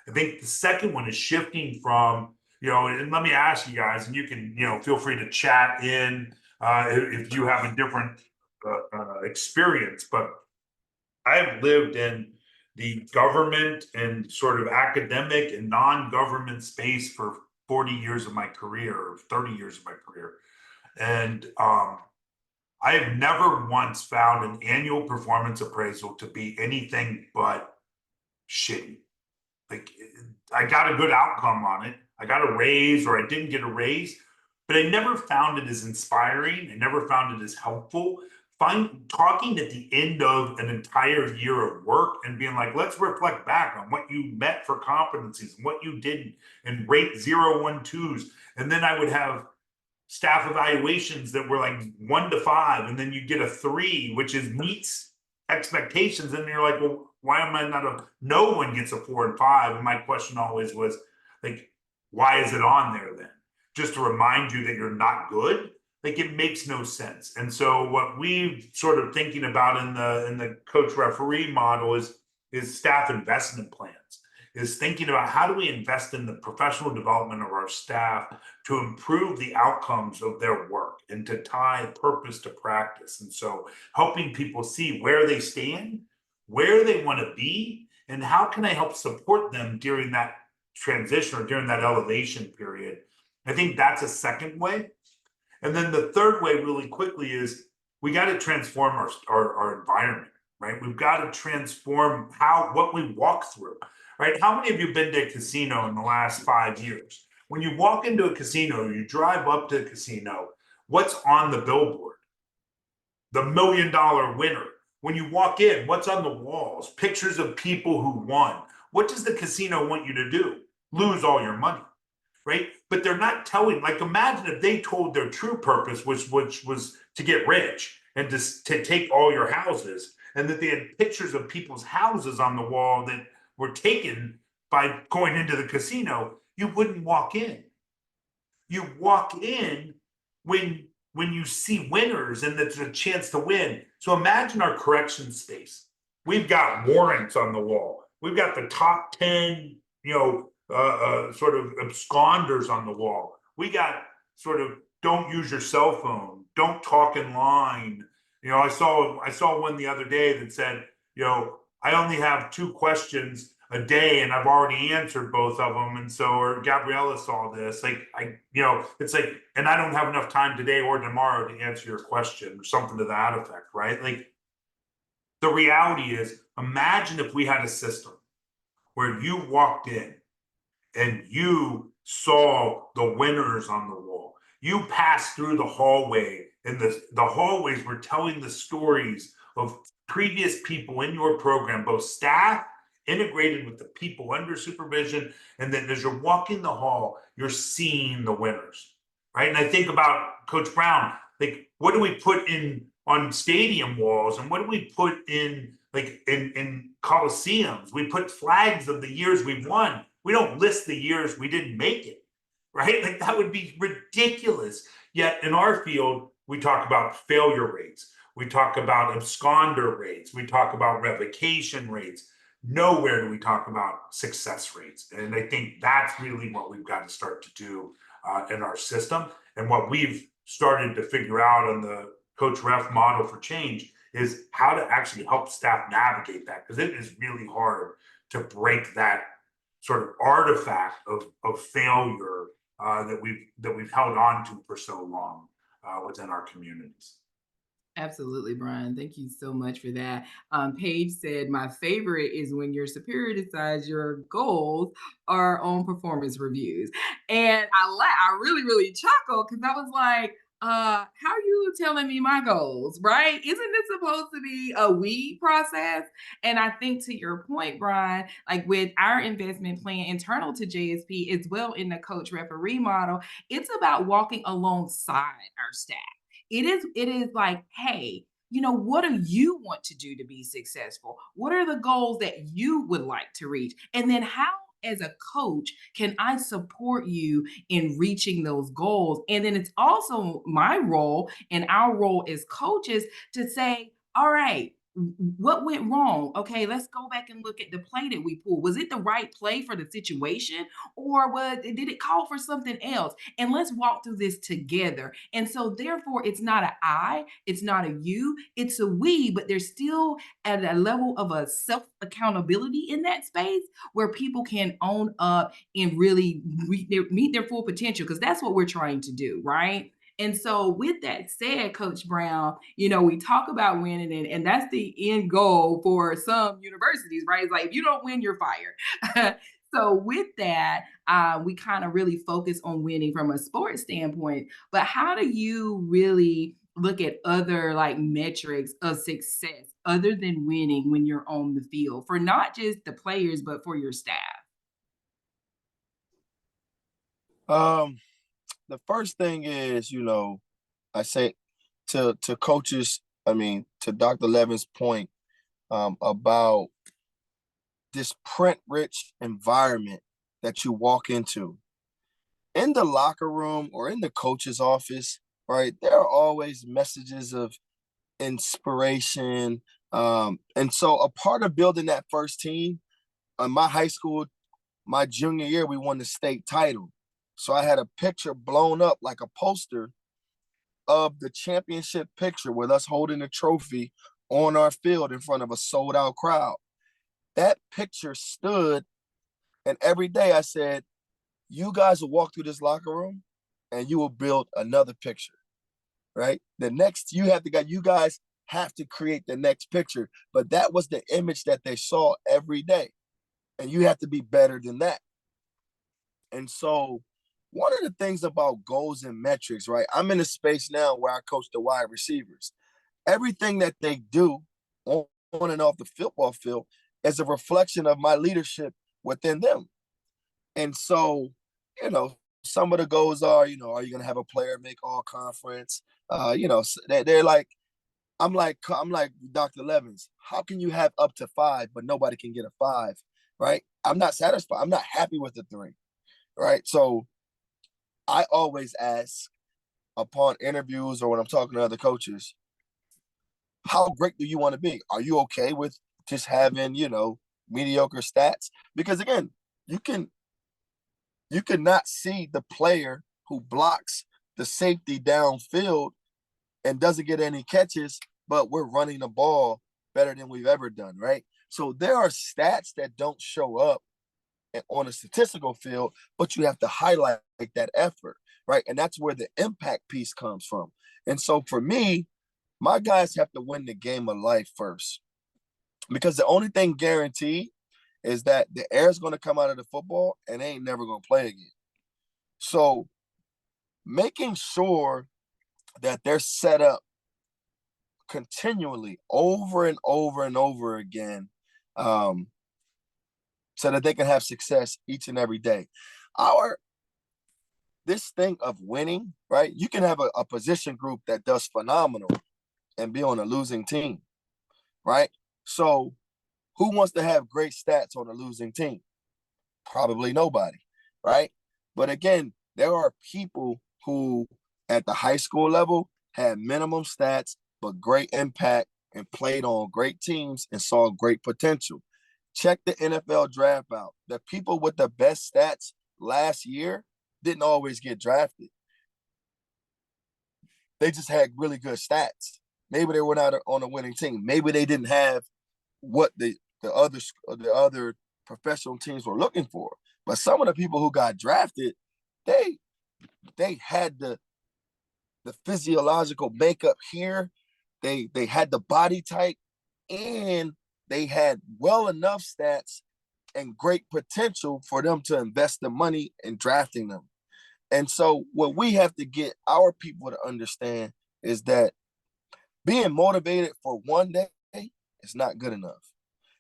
I think the second one is shifting from, and let me ask you guys, and you can, feel free to chat in if you have a different experience, but I've lived in the government and sort of academic and non-government space for 40 years of my career, or 30 years of my career. And I have never once found an annual performance appraisal to be anything but shitty. Like, I got a good outcome on it. I got a raise, or I didn't get a raise, but I never found it as inspiring. I never found it as helpful. Talking at the end of an entire year of work and being like, let's reflect back on what you met for competencies and what you didn't, and rate 0, 1, 2s. And then I would have staff evaluations that were like 1 to 5, and then you get a 3, which is meets expectations. And you're like, well, why am I not no one gets a 4 and 5? And my question always was like, why is it on there then? Just to remind you that you're not good? Like, it makes no sense. And so what we've sort of thinking about in the coach referee model is staff investment plans, is thinking about how do we invest in the professional development of our staff to improve the outcomes of their work and to tie purpose to practice. And so helping people see where they stand, where they want to be, and how can I help support them during that transition or during that elevation period. I think that's a second way. And then the third way, really quickly, is we got to transform our environment, right? We've got to transform what we walk through, right? How many of you have been to a casino in the last 5 years? When you walk into a casino, you drive up to the casino, what's on the billboard? The $1 million winner. When you walk in, what's on the walls? Pictures of people who won. What does the casino want you to do? Lose all your money, right? But they're not telling, like, imagine if they told their true purpose, which was to get rich and to take all your houses, and that they had pictures of people's houses on the wall that were taken by going into the casino. You wouldn't walk in. You walk in when you see winners and there's a chance to win. So imagine our correction space. We've got warrants on the wall. We've got the top 10, sort of absconders on the wall. We got sort of, don't use your cell phone, don't talk in line. I saw one the other day that said, I only have 2 questions a day and I've already answered both of them. And so, or Gabriella saw this, like, it's like, and I don't have enough time today or tomorrow to answer your question, or something to that effect, right? Like, the reality is, imagine if we had a system where you walked in and you saw the winners on the wall. You passed through the hallway, and the hallways were telling the stories of previous people in your program, both staff integrated with the people under supervision. And then as you're walking the hall, you're seeing the winners, right? And I think about Coach Brown, like, what do we put in on stadium walls, and what do we put in, like, in coliseums? We put flags of the years we've won. We don't list the years we didn't make it, right? Like, that would be ridiculous. Yet in our field, we talk about failure rates. We talk about absconder rates. We talk about revocation rates. Nowhere do we talk about success rates. And I think that's really what we've got to start to do in our system. And what we've started to figure out on the Coach Ref model for change is how to actually help staff navigate that, because it is really hard to break that sort of artifact of failure that we've held on to for so long within our communities. Absolutely, Brian. Thank you so much for that. Paige said, my favorite is when your superior decides your goals are on performance reviews. And I really, really chuckled because I was like, how are you telling me my goals, right? Isn't this supposed to be a we process? And I think to your point, Brian, like with our investment plan internal to JSP as well in the coach referee model, it's about walking alongside our staff. It is like, hey, what do you want to do to be successful? What are the goals that you would like to reach? And then how, as a coach, can I support you in reaching those goals? And then it's also my role and our role as coaches to say, all right, what went wrong? Okay, let's go back and look at the play that we pulled. Was it the right play for the situation, or did it call for something else? And let's walk through this together. And so, therefore, it's not a I, it's not a you, it's a we, but there's still at a level of a self accountability in that space where people can own up and really meet their full potential, because that's what we're trying to do, right? And so, with that said, Coach Brown, we talk about winning, and that's the end goal for some universities, right? It's like, if you don't win, you're fired. So, with that, we kind of really focus on winning from a sports standpoint. But how do you really look at other like metrics of success other than winning when you're on the field for not just the players, but for your staff? The first thing is, I say to coaches, I mean, to Dr. Levin's point about this print-rich environment that you walk into. In the locker room or in the coach's office, right, there are always messages of inspiration. And so a part of building that first team, my high school, my junior year, we won the state title. So I had a picture blown up like a poster of the championship picture with us holding the trophy on our field in front of a sold out crowd. That picture stood, and every day I said, you guys will walk through this locker room and you will build another picture, right? You guys have to create the next picture, but that was the image that they saw every day. And you have to be better than that. And so one of the things about goals and metrics, right? I'm in a space now where I coach the wide receivers. Everything that they do on and off the football field is a reflection of my leadership within them. And so, some of the goals are, are you going to have a player make all conference? They're like, I'm like Dr. Lovins. How can you have up to 5, but nobody can get a 5, right? I'm not satisfied. I'm not happy with the 3, right? So I always ask upon interviews or when I'm talking to other coaches, how great do you want to be? Are you okay with just having, mediocre stats? Because again, you can not see the player who blocks the safety downfield and doesn't get any catches, but we're running the ball better than we've ever done, right? So there are stats that don't show up on a statistical field, but you have to highlight that effort, right? And that's where the impact piece comes from. And so for me, my guys have to win the game of life first, because the only thing guaranteed is that the air is going to come out of the football and they ain't never going to play again. So making sure that they're set up continually over and over and over again so that they can have success each and every day. This thing of winning, right? You can have a position group that does phenomenal and be on a losing team, right? So who wants to have great stats on a losing team? Probably nobody, right? But again, there are people who at the high school level had minimum stats, but great impact and played on great teams and saw great potential. Check the NFL draft out. The people with the best stats last year didn't always get drafted. They just had really good stats. Maybe they were not on a winning team. Maybe they didn't have what the other professional teams were looking for. But some of the people who got drafted, they had the physiological makeup here. They had the body type, and they had well enough stats and great potential for them to invest the money in drafting them. And so what we have to get our people to understand is that being motivated for one day is not good enough.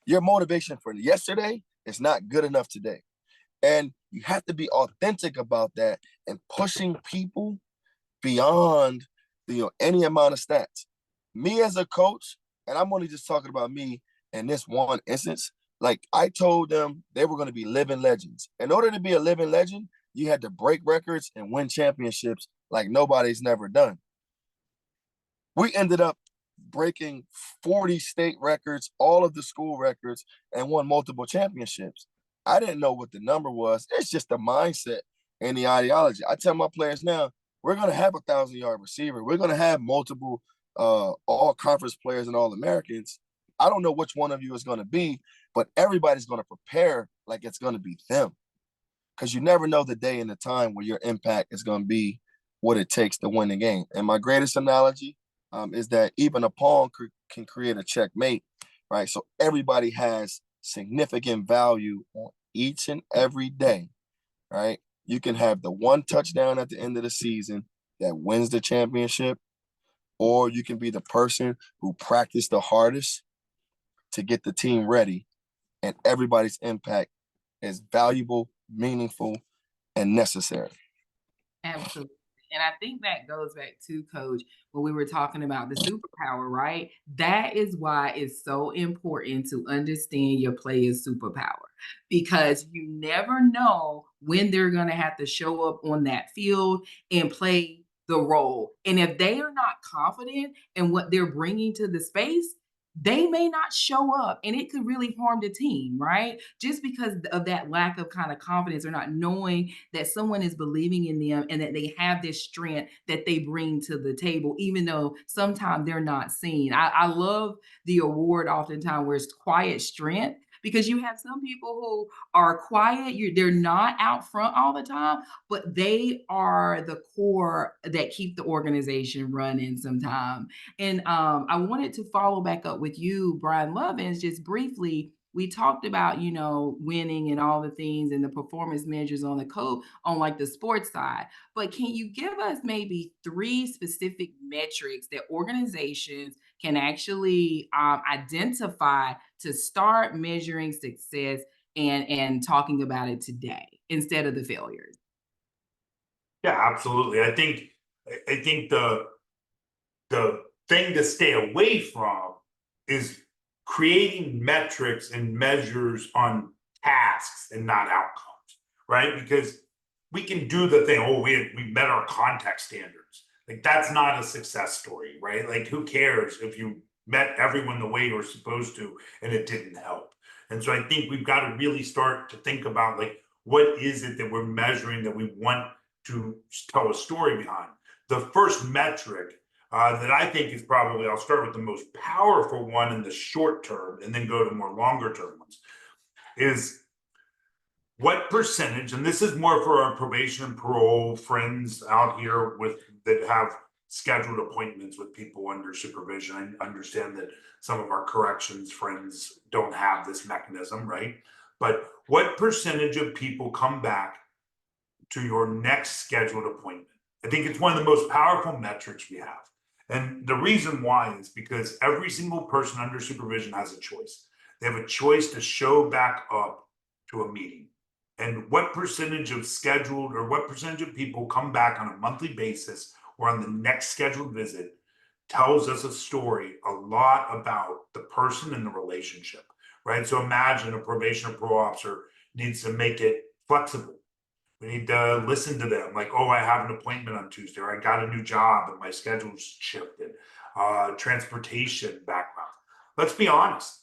Your motivation for yesterday is not good enough today. And you have to be authentic about that and pushing people beyond any amount of stats. Me as a coach, and I'm only just talking about me in this one instance, like I told them they were going to be living legends. In order to be a living legend, you had to break records and win championships like nobody's never done. We ended up breaking 40 state records, all of the school records, and won multiple championships. I didn't know what the number was. It's just the mindset and the ideology. I tell my players now, we're going to have 1,000-yard receiver. We're going to have multiple all-conference players and all-Americans. I don't know which one of you is going to be, but everybody's going to prepare like it's going to be them, because you never know the day and the time where your impact is going to be what it takes to win the game. And my greatest analogy is that even a pawn can create a checkmate, right? So everybody has significant value on each and every day, right? You can have the one touchdown at the end of the season that wins the championship, or you can be the person who practiced the hardest to get the team ready, and everybody's impact is valuable, meaningful, and necessary. Absolutely. And I think that goes back to, Coach, when we were talking about the superpower, right? That is why it's so important to understand your player's superpower, because you never know when they're going to have to show up on that field and play the role. And if they are not confident in what they're bringing to the space, they may not show up, and it could really harm the team, right? Just because of that lack of kind of confidence or not knowing that someone is believing in them and that they have this strength that they bring to the table, even though sometimes they're not seen. I love the award oftentimes where it's quiet strength, because you have some people who are quiet, they're not out front all the time, but they are the core that keep the organization running sometimes. And I wanted to follow back up with you, Brian Lovins, just briefly. We talked about, winning and all the things and the performance measures on on like the sports side. But can you give us maybe 3 specific metrics that organizations can actually identify to start measuring success and talking about it today instead of the failures? Yeah, absolutely. I think the thing to stay away from is creating metrics and measures on tasks and not outcomes, right? Because we can do the thing, oh, we met our contact standards. Like that's not a success story, right? Like who cares if you met everyone the way you were supposed to and it didn't help? And so I think we've got to really start to think about like, what is it that we're measuring that we want to tell a story behind? The first metric that I think is probably, I'll start with the most powerful one in the short term and then go to more longer term ones, is what percentage, and this is more for our probation and parole friends out here that have scheduled appointments with people under supervision. I understand that some of our corrections friends don't have this mechanism, right? But what percentage of people come back to your next scheduled appointment? I think it's one of the most powerful metrics we have. And the reason why is because every single person under supervision has a choice. They have a choice to show back up to a meeting and what percentage of scheduled or what percentage of people come back on a monthly basis or on the next scheduled visit tells us a story a lot about the person and the relationship, right? So imagine a probation or parole officer needs to make it flexible. We need to listen to them, like, oh, I have an appointment on Tuesday, or I got a new job and my schedule's shifted. Transportation background. Let's be honest.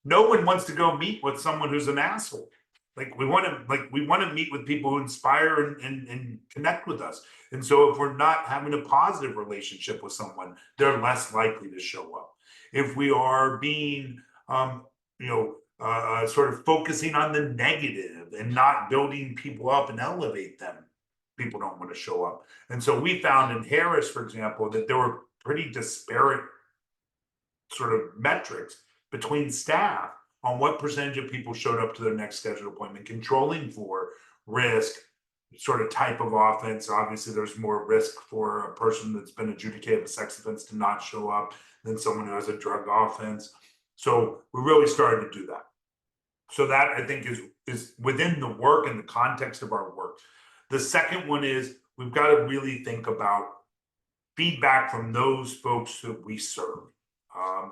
No one wants to go meet with someone who's an asshole. We want to meet with people who inspire and connect with us. And so if we're not having a positive relationship with someone, they're less likely to show up. If we are being sort of focusing on the negative and not building people up and elevate them, people don't want to show up. And so we found in Harris, for example, that there were pretty disparate sort of metrics between staff on what percentage of people showed up to their next scheduled appointment, controlling for risk, sort of type of offense. Obviously, there's more risk for a person that's been adjudicated with a sex offense to not show up than someone who has a drug offense. So we really started to do that. So that I think is within the work and the context of our work. The second one is we've got to really think about feedback from those folks that we serve.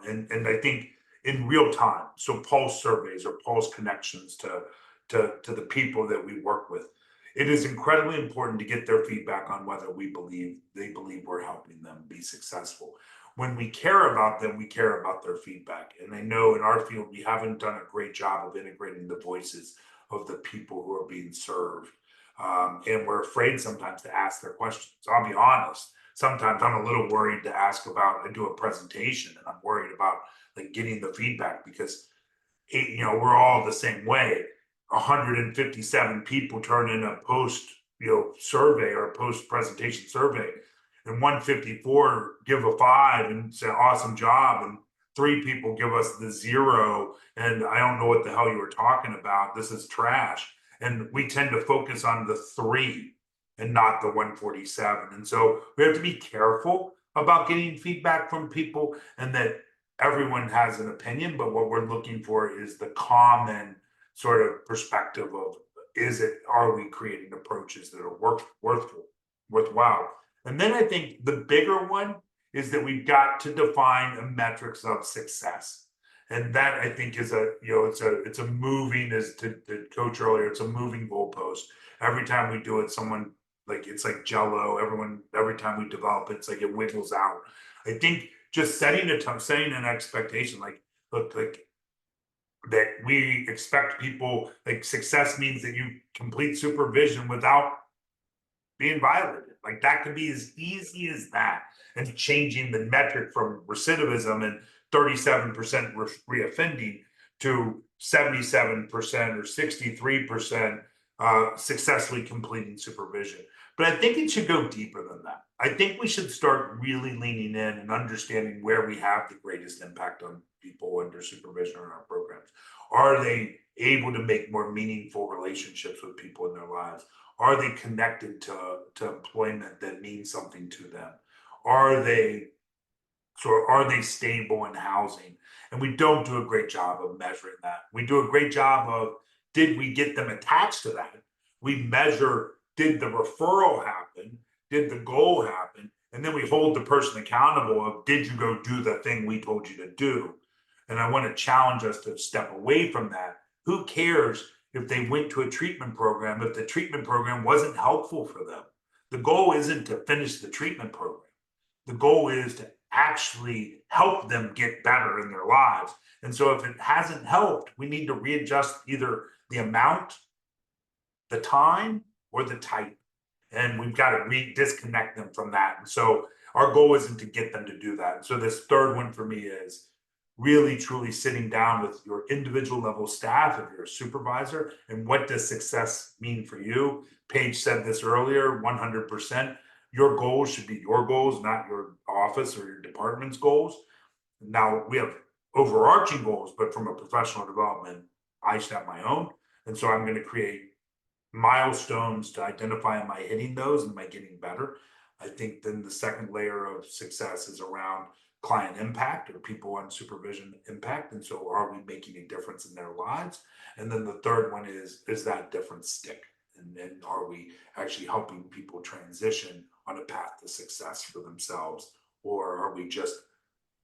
And I think in real time, so pulse surveys or pulse connections to the people that we work with. It is incredibly important to get their feedback on whether they believe we're helping them be successful. When we care about them, we care about their feedback. And I know in our field, we haven't done a great job of integrating the voices of the people who are being served. And we're afraid sometimes to ask their questions. I'll be honest. Sometimes I'm a little worried to ask about, I do a presentation and I'm worried about getting the feedback because we're all the same way. 157 people turn in a post survey or a post presentation survey, and 154 give a 5 and say awesome job, and 3 people give us the 0 and I don't know what the hell you were talking about, this is trash. And we tend to focus on the 3 and not the 147. And so we have to be careful about getting feedback from people, and that everyone has an opinion, but what we're looking for is the common sort of perspective of are we creating approaches that are worthwhile? And then I think the bigger one is that we've got to define a metrics of success. And that I think is it's a moving, as to the coach earlier, it's a moving goalpost. Every time we do it, someone it's like Jello. Every time we develop it, it's like it wiggles out. I think just setting an expectation, that we expect people, success means that you complete supervision without being violated. That could be as easy as that. And changing the metric from recidivism and 37% reoffending to 77% or 63% successfully completing supervision. But I think it should go deeper than that. I think we should start really leaning in and understanding where we have the greatest impact on people under supervision in our programs. Are they able to make more meaningful relationships with people in their lives? Are they connected to employment that means something to them? Are they stable in housing? And we don't do a great job of measuring that. We do a great job of, did we get them attached to that? We measure, did the referral happen? Did the goal happen? And then we hold the person accountable of, did you go do the thing we told you to do? And I want to challenge us to step away from that. Who cares if they went to a treatment program if the treatment program wasn't helpful for them? The goal isn't to finish the treatment program. The goal is to actually help them get better in their lives. And so if it hasn't helped, we need to readjust either the amount, the time, or the type. And we've got to disconnect them from that. And so our goal isn't to get them to do that. And so this third one for me is really truly sitting down with your individual level staff, if you're a supervisor, and what does success mean for you? Paige said this earlier, 100%. Your goals should be your goals, not your office or your department's goals. Now, we have overarching goals, but from a professional development, I should have my own. And so I'm going to create milestones to identify, am I hitting those? Am I getting better? I think then the second layer of success is around client impact or people on supervision impact? And so are we making a difference in their lives? And then the third one is that difference stick? And then are we actually helping people transition on a path to success for themselves? Or are we just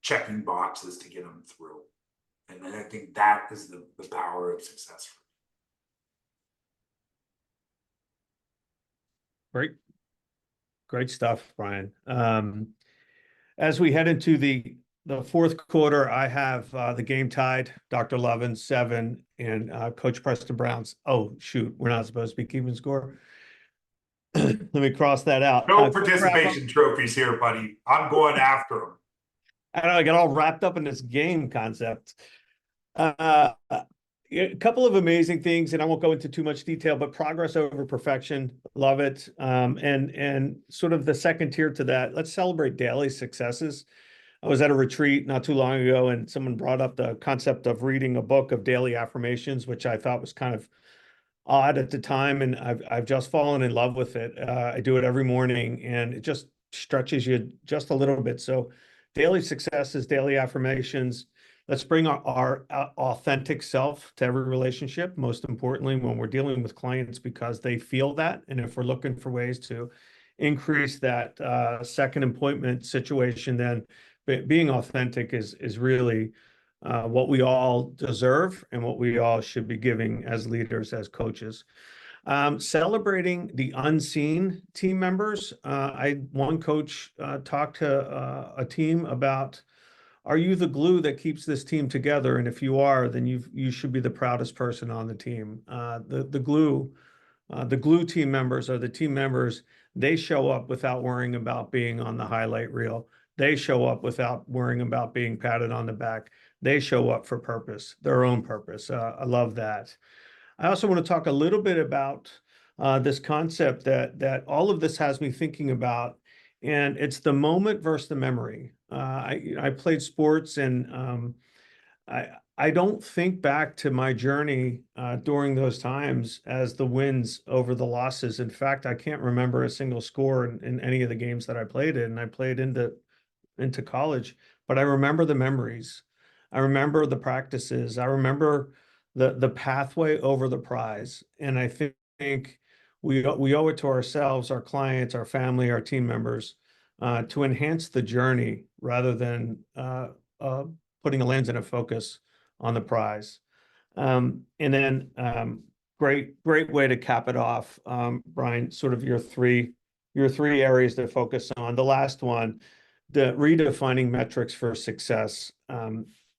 checking boxes to get them through? And then I think that is the power of success. Great stuff, Brian. As we head into the fourth quarter, I have the game tied, Dr. Lovins 7 and Coach Preston Brown's. Oh, shoot, we're not supposed to be keeping score. Let me cross that out. No participation trophies here, buddy. I'm going after them. I know, I got all wrapped up in this game concept. A couple of amazing things, and I won't go into too much detail, but progress over perfection, love it. And sort of the second tier to that, let's celebrate daily successes. I was at a retreat not too long ago, and someone brought up the concept of reading a book of daily affirmations, which I thought was kind of odd at the time, and I've just fallen in love with it. I do it every morning, and it just stretches you just a little bit. So daily successes, daily affirmations. Let's bring our authentic self to every relationship, most importantly, when we're dealing with clients, because they feel that. And if we're looking for ways to increase that second appointment situation, then being authentic is really what we all deserve and what we all should be giving as leaders, as coaches. Celebrating the unseen team members. One coach talked to a team about, are you the glue that keeps this team together? And if you are, then you should be the proudest person on the team. The glue team members are the team members. They show up without worrying about being on the highlight reel. They show up without worrying about being patted on the back. They show up for purpose, their own purpose. I love that. I also want to talk a little bit about this concept that all of this has me thinking about, and it's the moment versus the memory. I played sports, and I don't think back to my journey during those times as the wins over the losses. In fact, I can't remember a single score in any of the games that I played in. I played into college, but I remember the memories. I remember the practices. I remember the pathway over the prize. And I think we owe it to ourselves, our clients, our family, our team members, to enhance the journey rather than putting a lens and a focus on the prize. And then great way to cap it off, Brian, sort of your three areas to focus on. The last one, the redefining metrics for success.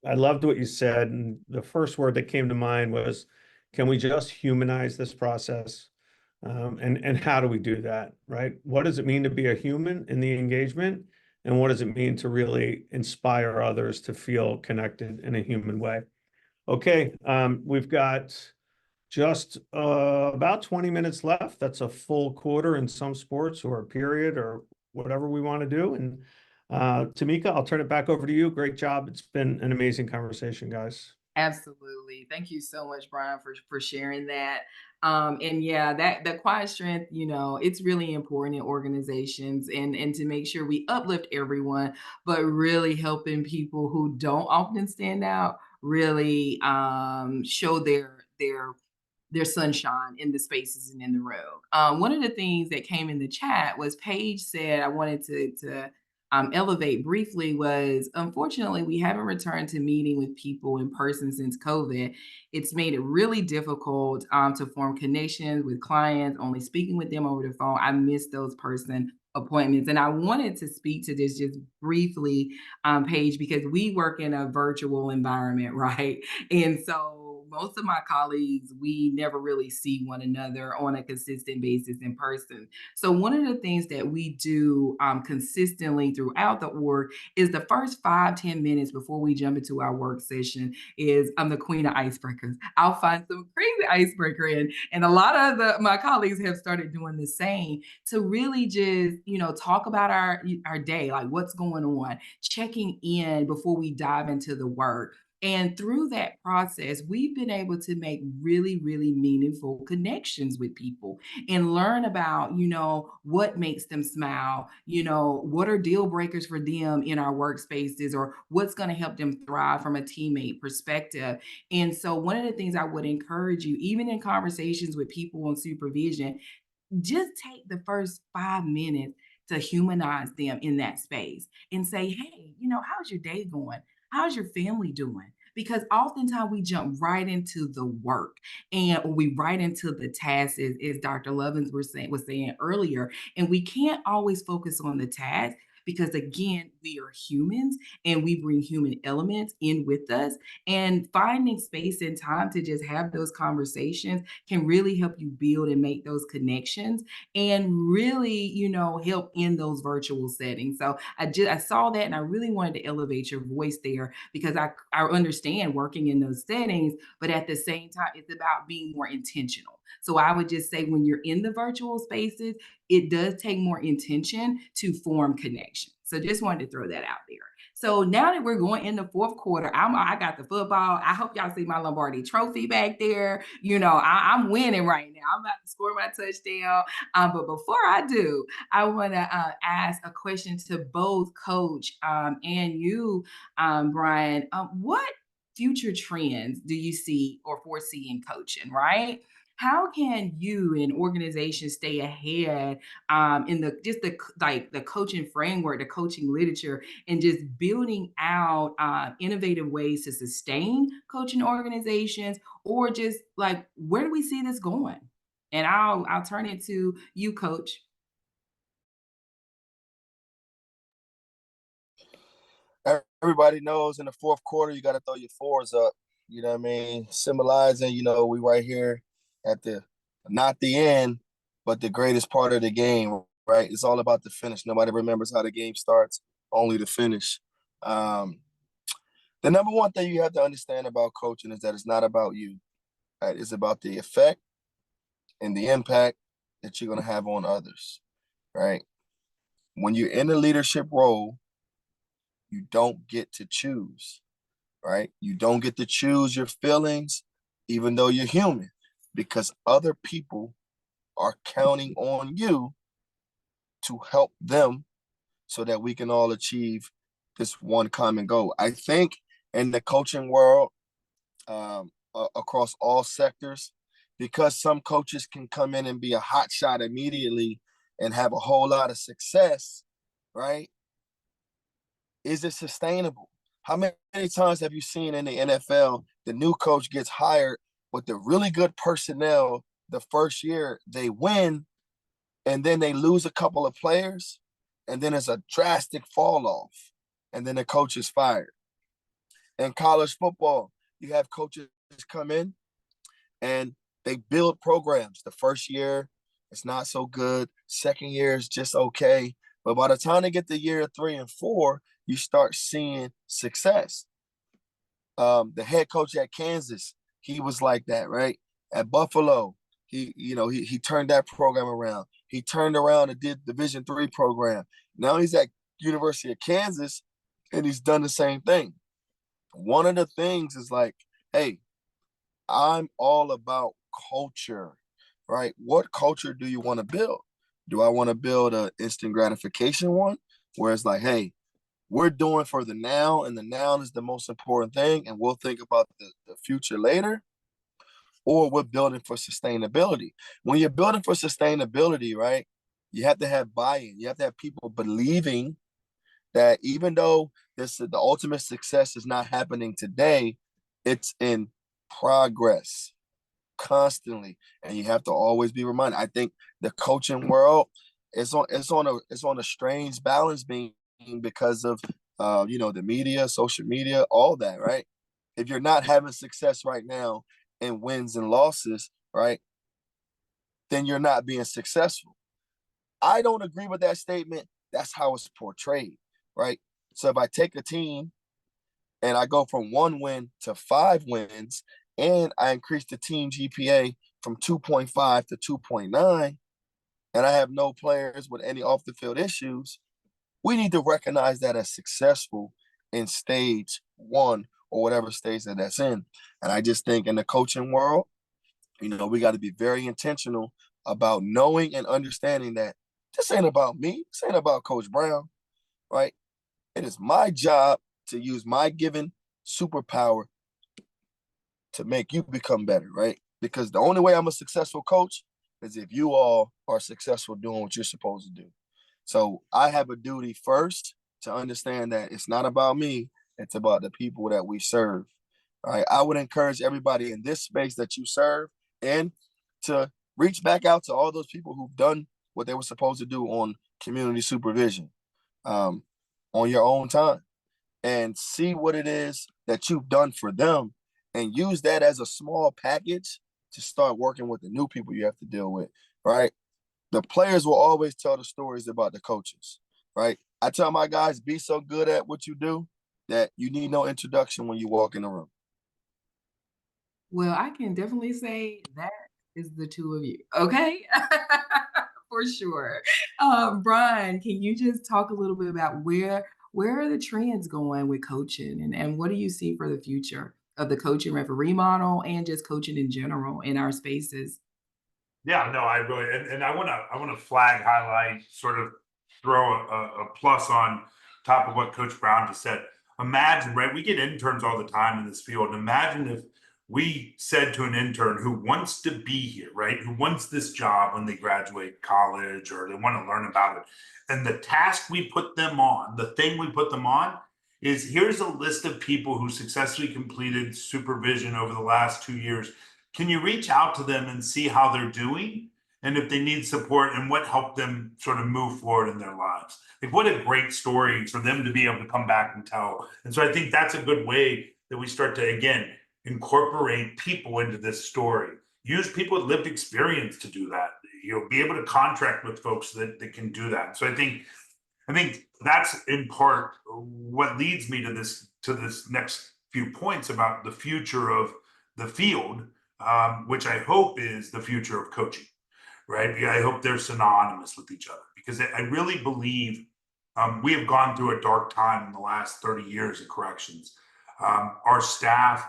I loved what you said, and the first word that came to mind was, can we just humanize this process? And how do we do that, right? What does it mean to be a human in the engagement? And what does it mean to really inspire others to feel connected in a human way? Okay, we've got just about 20 minutes left. That's a full quarter in some sports, or a period, or whatever we want to do. And Tamika, I'll turn it back over to you. Great job. It's been an amazing conversation, guys. Absolutely. Thank you so much, Brian, for sharing that. And yeah, that quiet strength, it's really important in organizations, and to make sure we uplift everyone, but really helping people who don't often stand out really show their sunshine in the spaces and in the room. One of the things that came in the chat was Paige said, I wanted to elevate briefly, was unfortunately, we haven't returned to meeting with people in person since COVID. It's made it really difficult to form connections with clients, only speaking with them over the phone. I miss those person appointments. And I wanted to speak to this just briefly, Paige, because we work in a virtual environment, right? And so most of my colleagues, we never really see one another on a consistent basis in person. So one of the things that we do consistently throughout the org is the first 5-10 minutes before we jump into our work session is I'm the queen of icebreakers. I'll find some crazy icebreaker in, and a lot of my colleagues have started doing the same, to really just, talk about our day, like what's going on, checking in before we dive into the work. And through that process, we've been able to make really, really meaningful connections with people and learn about, what makes them smile, what are deal breakers for them in our workspaces or what's going to help them thrive from a teammate perspective. And so one of the things I would encourage you, even in conversations with people on supervision, just take the first 5 minutes to humanize them in that space and say, hey, how's your day going? How's your family doing? Because oftentimes we jump right into the work and we right into the tasks, as Dr. Lovins was saying earlier. And we can't always focus on the task because, again, we are humans and we bring human elements in with us. And finding space and time to just have those conversations can really help you build and make those connections and really, help in those virtual settings. So I saw that and I really wanted to elevate your voice there because I understand working in those settings, but at the same time, it's about being more intentional. So I would just say when you're in the virtual spaces, it does take more intention to form connection. So just wanted to throw that out there. So now that we're going in the fourth quarter, I got the football. I hope y'all see my Lombardi trophy back there. I'm winning right now. I'm about to score my touchdown. But before I do, I want to ask a question to both Coach and you, Brian. What future trends do you see or foresee in coaching, right? How can you and organizations stay ahead in the coaching framework, the coaching literature, and just building out innovative ways to sustain coaching organizations, or just like where do we see this going? And I'll turn it to you, Coach. Everybody knows in the fourth quarter, you got to throw your fours up. You know what I mean? Symbolizing, we right here at not the end, but the greatest part of the game, right? It's all about the finish. Nobody remembers how the game starts, only the finish. The number one thing you have to understand about coaching is that it's not about you, right? It's about the effect and the impact that you're going to have on others, right? When you're in a leadership role, you don't get to choose, right? You don't get to choose your feelings, even though you're human, because other people are counting on you to help them so that we can all achieve this one common goal. I think in the coaching world, across all sectors, because some coaches can come in and be a hot shot immediately and have a whole lot of success, right? Is it sustainable? How many times have you seen in the NFL, the new coach gets hired with the really good personnel the first year, they win, and then they lose a couple of players, and then it's a drastic fall off, and then the coach is fired. In college football, you have coaches come in and they build programs. The first year, it's not so good. Second year is just okay. But by the time they get to year 3 and 4, you start seeing success. The head coach at Kansas, he was like that, right? At Buffalo, he turned that program around. He turned around and did Division III program. Now he's at University of Kansas, and he's done the same thing. One of the things is like, hey, I'm all about culture, right? What culture do you want to build? Do I want to build an instant gratification one where it's like, hey, we're doing for the now, and the now is the most important thing, and we'll think about the future later? Or we're building for sustainability. When you're building for sustainability, right, you have to have buy-in. You have to have people believing that even though the ultimate success is not happening today, it's in progress constantly, and you have to always be reminded. I think the coaching world is on a strange balance beam because of the media, social media, all that, right? If you're not having success right now in wins and losses, right, then you're not being successful. I don't agree with that statement. That's how it's portrayed, right? So if I take a team and I go from 1 win to 5 wins, and I increase the team GPA from 2.5 to 2.9, and I have no players with any off the field issues, we need to recognize that as successful in stage 1 or whatever stage that that's in. And I just think in the coaching world, we got to be very intentional about knowing and understanding that this ain't about me. This ain't about Coach Brown, right? It is my job to use my given superpower to make you become better, right? Because the only way I'm a successful coach is if you all are successful doing what you're supposed to do. So I have a duty first to understand that it's not about me, it's about the people that we serve. All right. I would encourage everybody in this space that you serve and to reach back out to all those people who've done what they were supposed to do on community supervision, on your own time, and see what it is that you've done for them and use that as a small package to start working with the new people you have to deal with, right? The players will always tell the stories about the coaches, right? I tell my guys, be so good at what you do that you need no introduction when you walk in the room. Well, I can definitely say that is the two of you, okay? For sure. Brian, can you just talk a little bit about where are the trends going with coaching and what do you see for the future of the coaching referee model and just coaching in general in our spaces? Yeah, no, I really, and I want to highlight, sort of throw a plus on top of what Coach Brown just said. Imagine, right? We get interns all the time in this field. Imagine if we said to an intern who wants to be here, right? Who wants this job when they graduate college or they want to learn about it. And the task we put them on, the thing we put them on is here's a list of people who successfully completed supervision over the last 2 years. Can you reach out to them and see how they're doing and if they need support and what helped them sort of move forward in their lives? Like, what a great story for them to be able to come back and tell. And so I think that's a good way that we start to, again, incorporate people into this story. Use people with lived experience to do that. Be able to contract with folks that can do that. So I think that's in part what leads me to this next few points about the future of the field, which I hope is the future of coaching, right? I hope they're synonymous with each other because I really believe we have gone through a dark time in the last 30 years of corrections. Our staff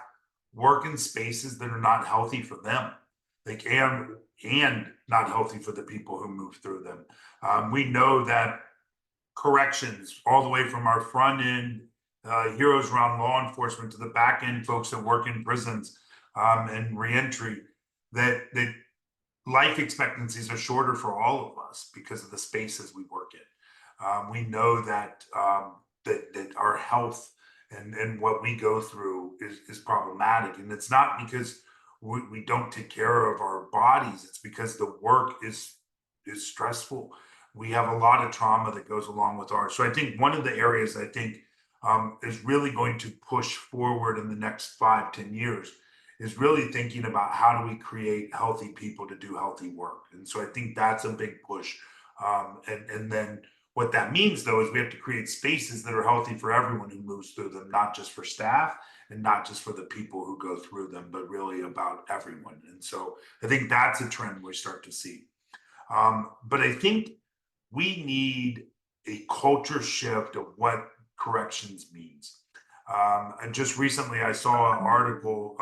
work in spaces that are not healthy for them, like and not healthy for the people who move through them. We know that corrections, all the way from our front end heroes around law enforcement to the back end folks that work in prisons and reentry, that life expectancies are shorter for all of us because of the spaces we work in. We know that that our health and what we go through is problematic, and it's not because we don't take care of our bodies. It's because the work is stressful. We have a lot of trauma that goes along with ours. So I think one of the areas I think is really going to push forward in the next 5-10 years is really thinking about how do we create healthy people to do healthy work. And so I think that's a big push. And then what that means, though, is we have to create spaces that are healthy for everyone who moves through them, not just for staff and not just for the people who go through them, but really about everyone. And so I think that's a trend we start to see. But I think we need a culture shift of what corrections means. And just recently, I saw an article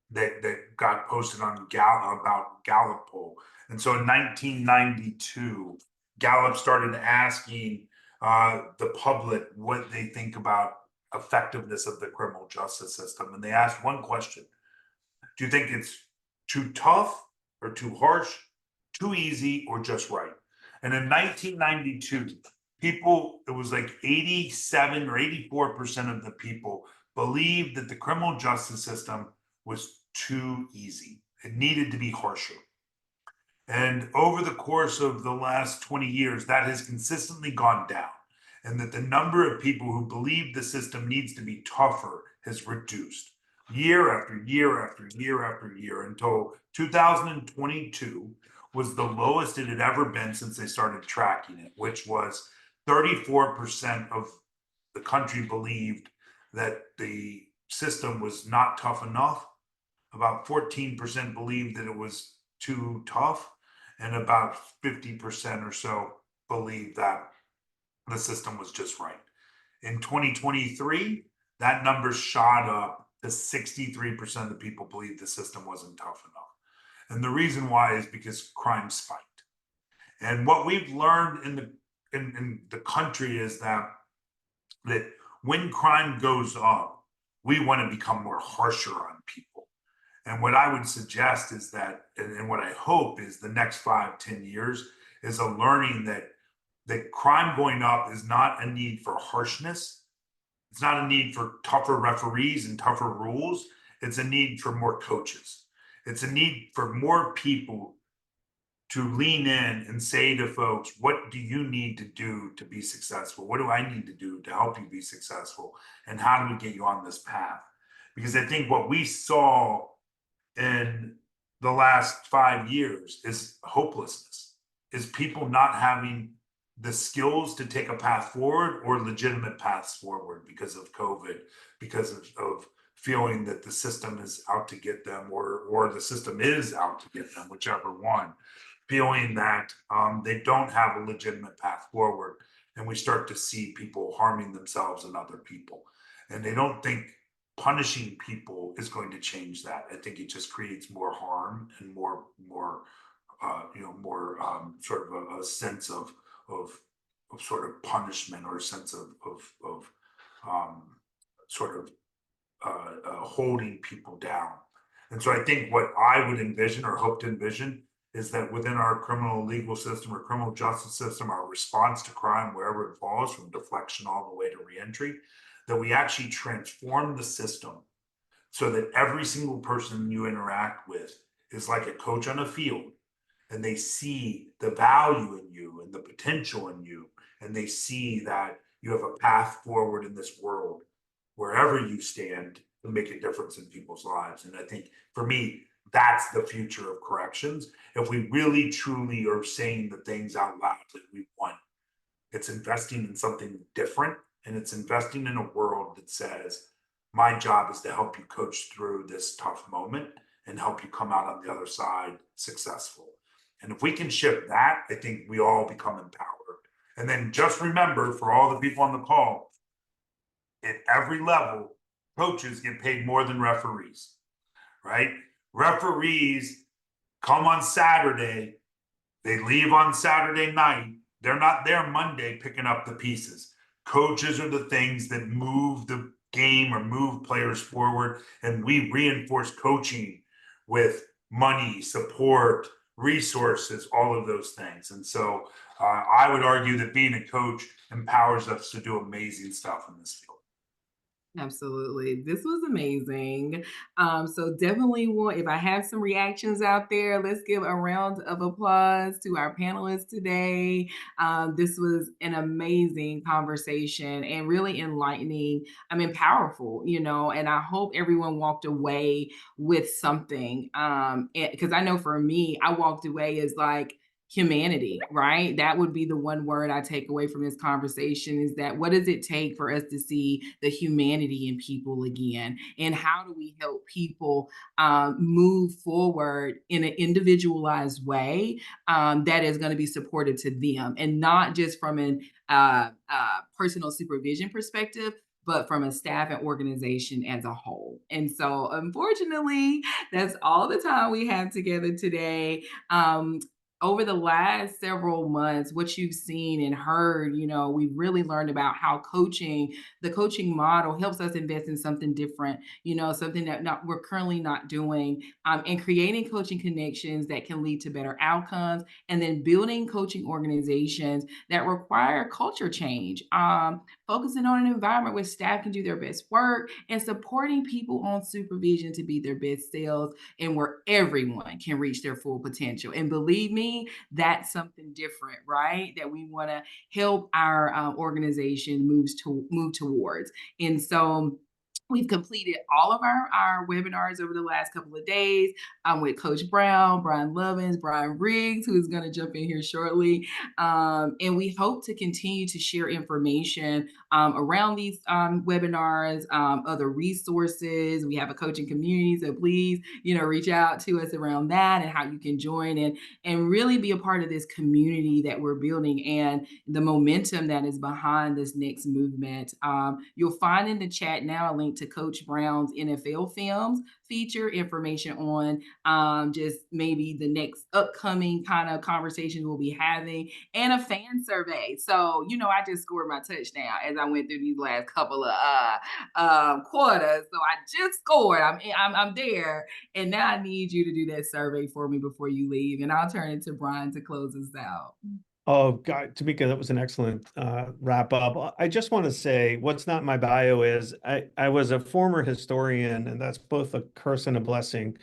that got posted on about Gallup poll. And so in 1992, Gallup started asking the public what they think about effectiveness of the criminal justice system. And they asked one question: do you think it's too tough or too harsh, too easy or just right? And in 1992, it was like 87 or 84% of the people believed that the criminal justice system was too easy. It needed to be harsher. And over the course of the last 20 years, that has consistently gone down. And that the number of people who believe the system needs to be tougher has reduced year after year after year after year until 2022 was the lowest it had ever been since they started tracking it, which was 34% of the country believed that the system was not tough enough. About 14% believed that it was too tough, and about 50% or so believed that the system was just right. In 2023, that number shot up to 63% of the people believed the system wasn't tough enough. And the reason why is because crime spiked. And what we've learned in the country is that when crime goes up, we want to become more harsher on people. And what I would suggest is that, and what I hope is the next 5-10 years is a learning that crime going up is not a need for harshness. It's not a need for tougher referees and tougher rules. It's a need for more coaches. It's a need for more people to lean in and say to folks, what do you need to do to be successful? What do I need to do to help you be successful? And how do we get you on this path? Because I think what we saw in the last 5 years is hopelessness, is people not having the skills to take a path forward or legitimate paths forward because of COVID, because of feeling that the system is out to get them, or the system is out to get them, whichever one, feeling that they don't have a legitimate path forward. And we start to see people harming themselves and other people. And they don't think punishing people is going to change that. I think it just creates more harm and more sort of a sense of sort of punishment, or a sense of sort of holding people down. And so I think what I would envision or hope to envision is that within our criminal legal system or criminal justice system, our response to crime, wherever it falls, from deflection all the way to reentry, that we actually transform the system so that every single person you interact with is like a coach on a field, and they see the value in you and the potential in you, and they see that you have a path forward in this world wherever you stand to make a difference in people's lives. And I think for me, that's the future of corrections. If we really truly are saying the things out loud that we want, it's investing in something different, and it's investing in a world that says, my job is to help you coach through this tough moment and help you come out on the other side successful. And if we can shift that, I think we all become empowered. And then just remember, for all the people on the call, at every level, coaches get paid more than referees, right? Referees come on Saturday, they leave on Saturday night. They're not there Monday picking up the pieces. Coaches are the things that move the game or move players forward. And we reinforce coaching with money, support, resources, all of those things. And so I would argue that being a coach empowers us to do amazing stuff in this field. Absolutely. This was amazing. So definitely if I have some reactions out there, let's give a round of applause to our panelists today. This was an amazing conversation and really enlightening. I mean, powerful, and I hope everyone walked away with something. Because I know for me, I walked away as like, humanity, right? That would be the one word I take away from this conversation, is that what does it take for us to see the humanity in people again? And how do we help people move forward in an individualized way that is going to be supportive to them, and not just from an personal supervision perspective, but from a staff and organization as a whole. And so unfortunately, that's all the time we have together today. Over the last several months, what you've seen and heard, we've really learned about how the coaching model helps us invest in something different, something that we're currently not doing, and creating coaching connections that can lead to better outcomes, and then building coaching organizations that require culture change, focusing on an environment where staff can do their best work, and supporting people on supervision to be their best selves, and where everyone can reach their full potential. And believe me, that's something different, right? That we want to help our organization move towards. And so We've completed all of our webinars over the last couple of days. I'm with Coach Brown, Brian Lovins, Brian Riggs, who's going to jump in here shortly. And we hope to continue to share information around these webinars, other resources. We have a coaching community, so please, reach out to us around that and how you can join and really be a part of this community that we're building and the momentum that is behind this next movement. You'll find in the chat now a link to Coach Brown's NFL films feature, information on just maybe the next upcoming kind of conversations we'll be having, and a fan survey. So, I just scored my touchdown as I went through these last couple of quarters. So I just scored. I'm there, and now I need you to do that survey for me before you leave, and I'll turn it to Brian to close us out. Oh, God, Tamika, that was an excellent wrap up. I just want to say what's not in my bio is I was a former historian, and that's both a curse and a blessing.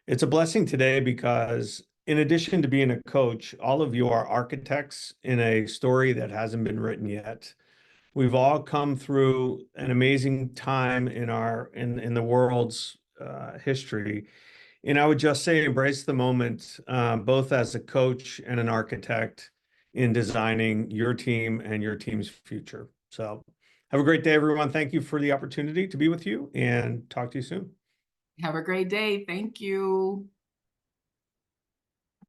It's a blessing today because in addition to being a coach, all of you are architects in a story that hasn't been written yet. We've all come through an amazing time in the world's history. And I would just say embrace the moment, both as a coach and an architect in designing your team and your team's future. So have a great day, everyone. Thank you for the opportunity to be with you and talk to you soon. Have a great day. Thank you.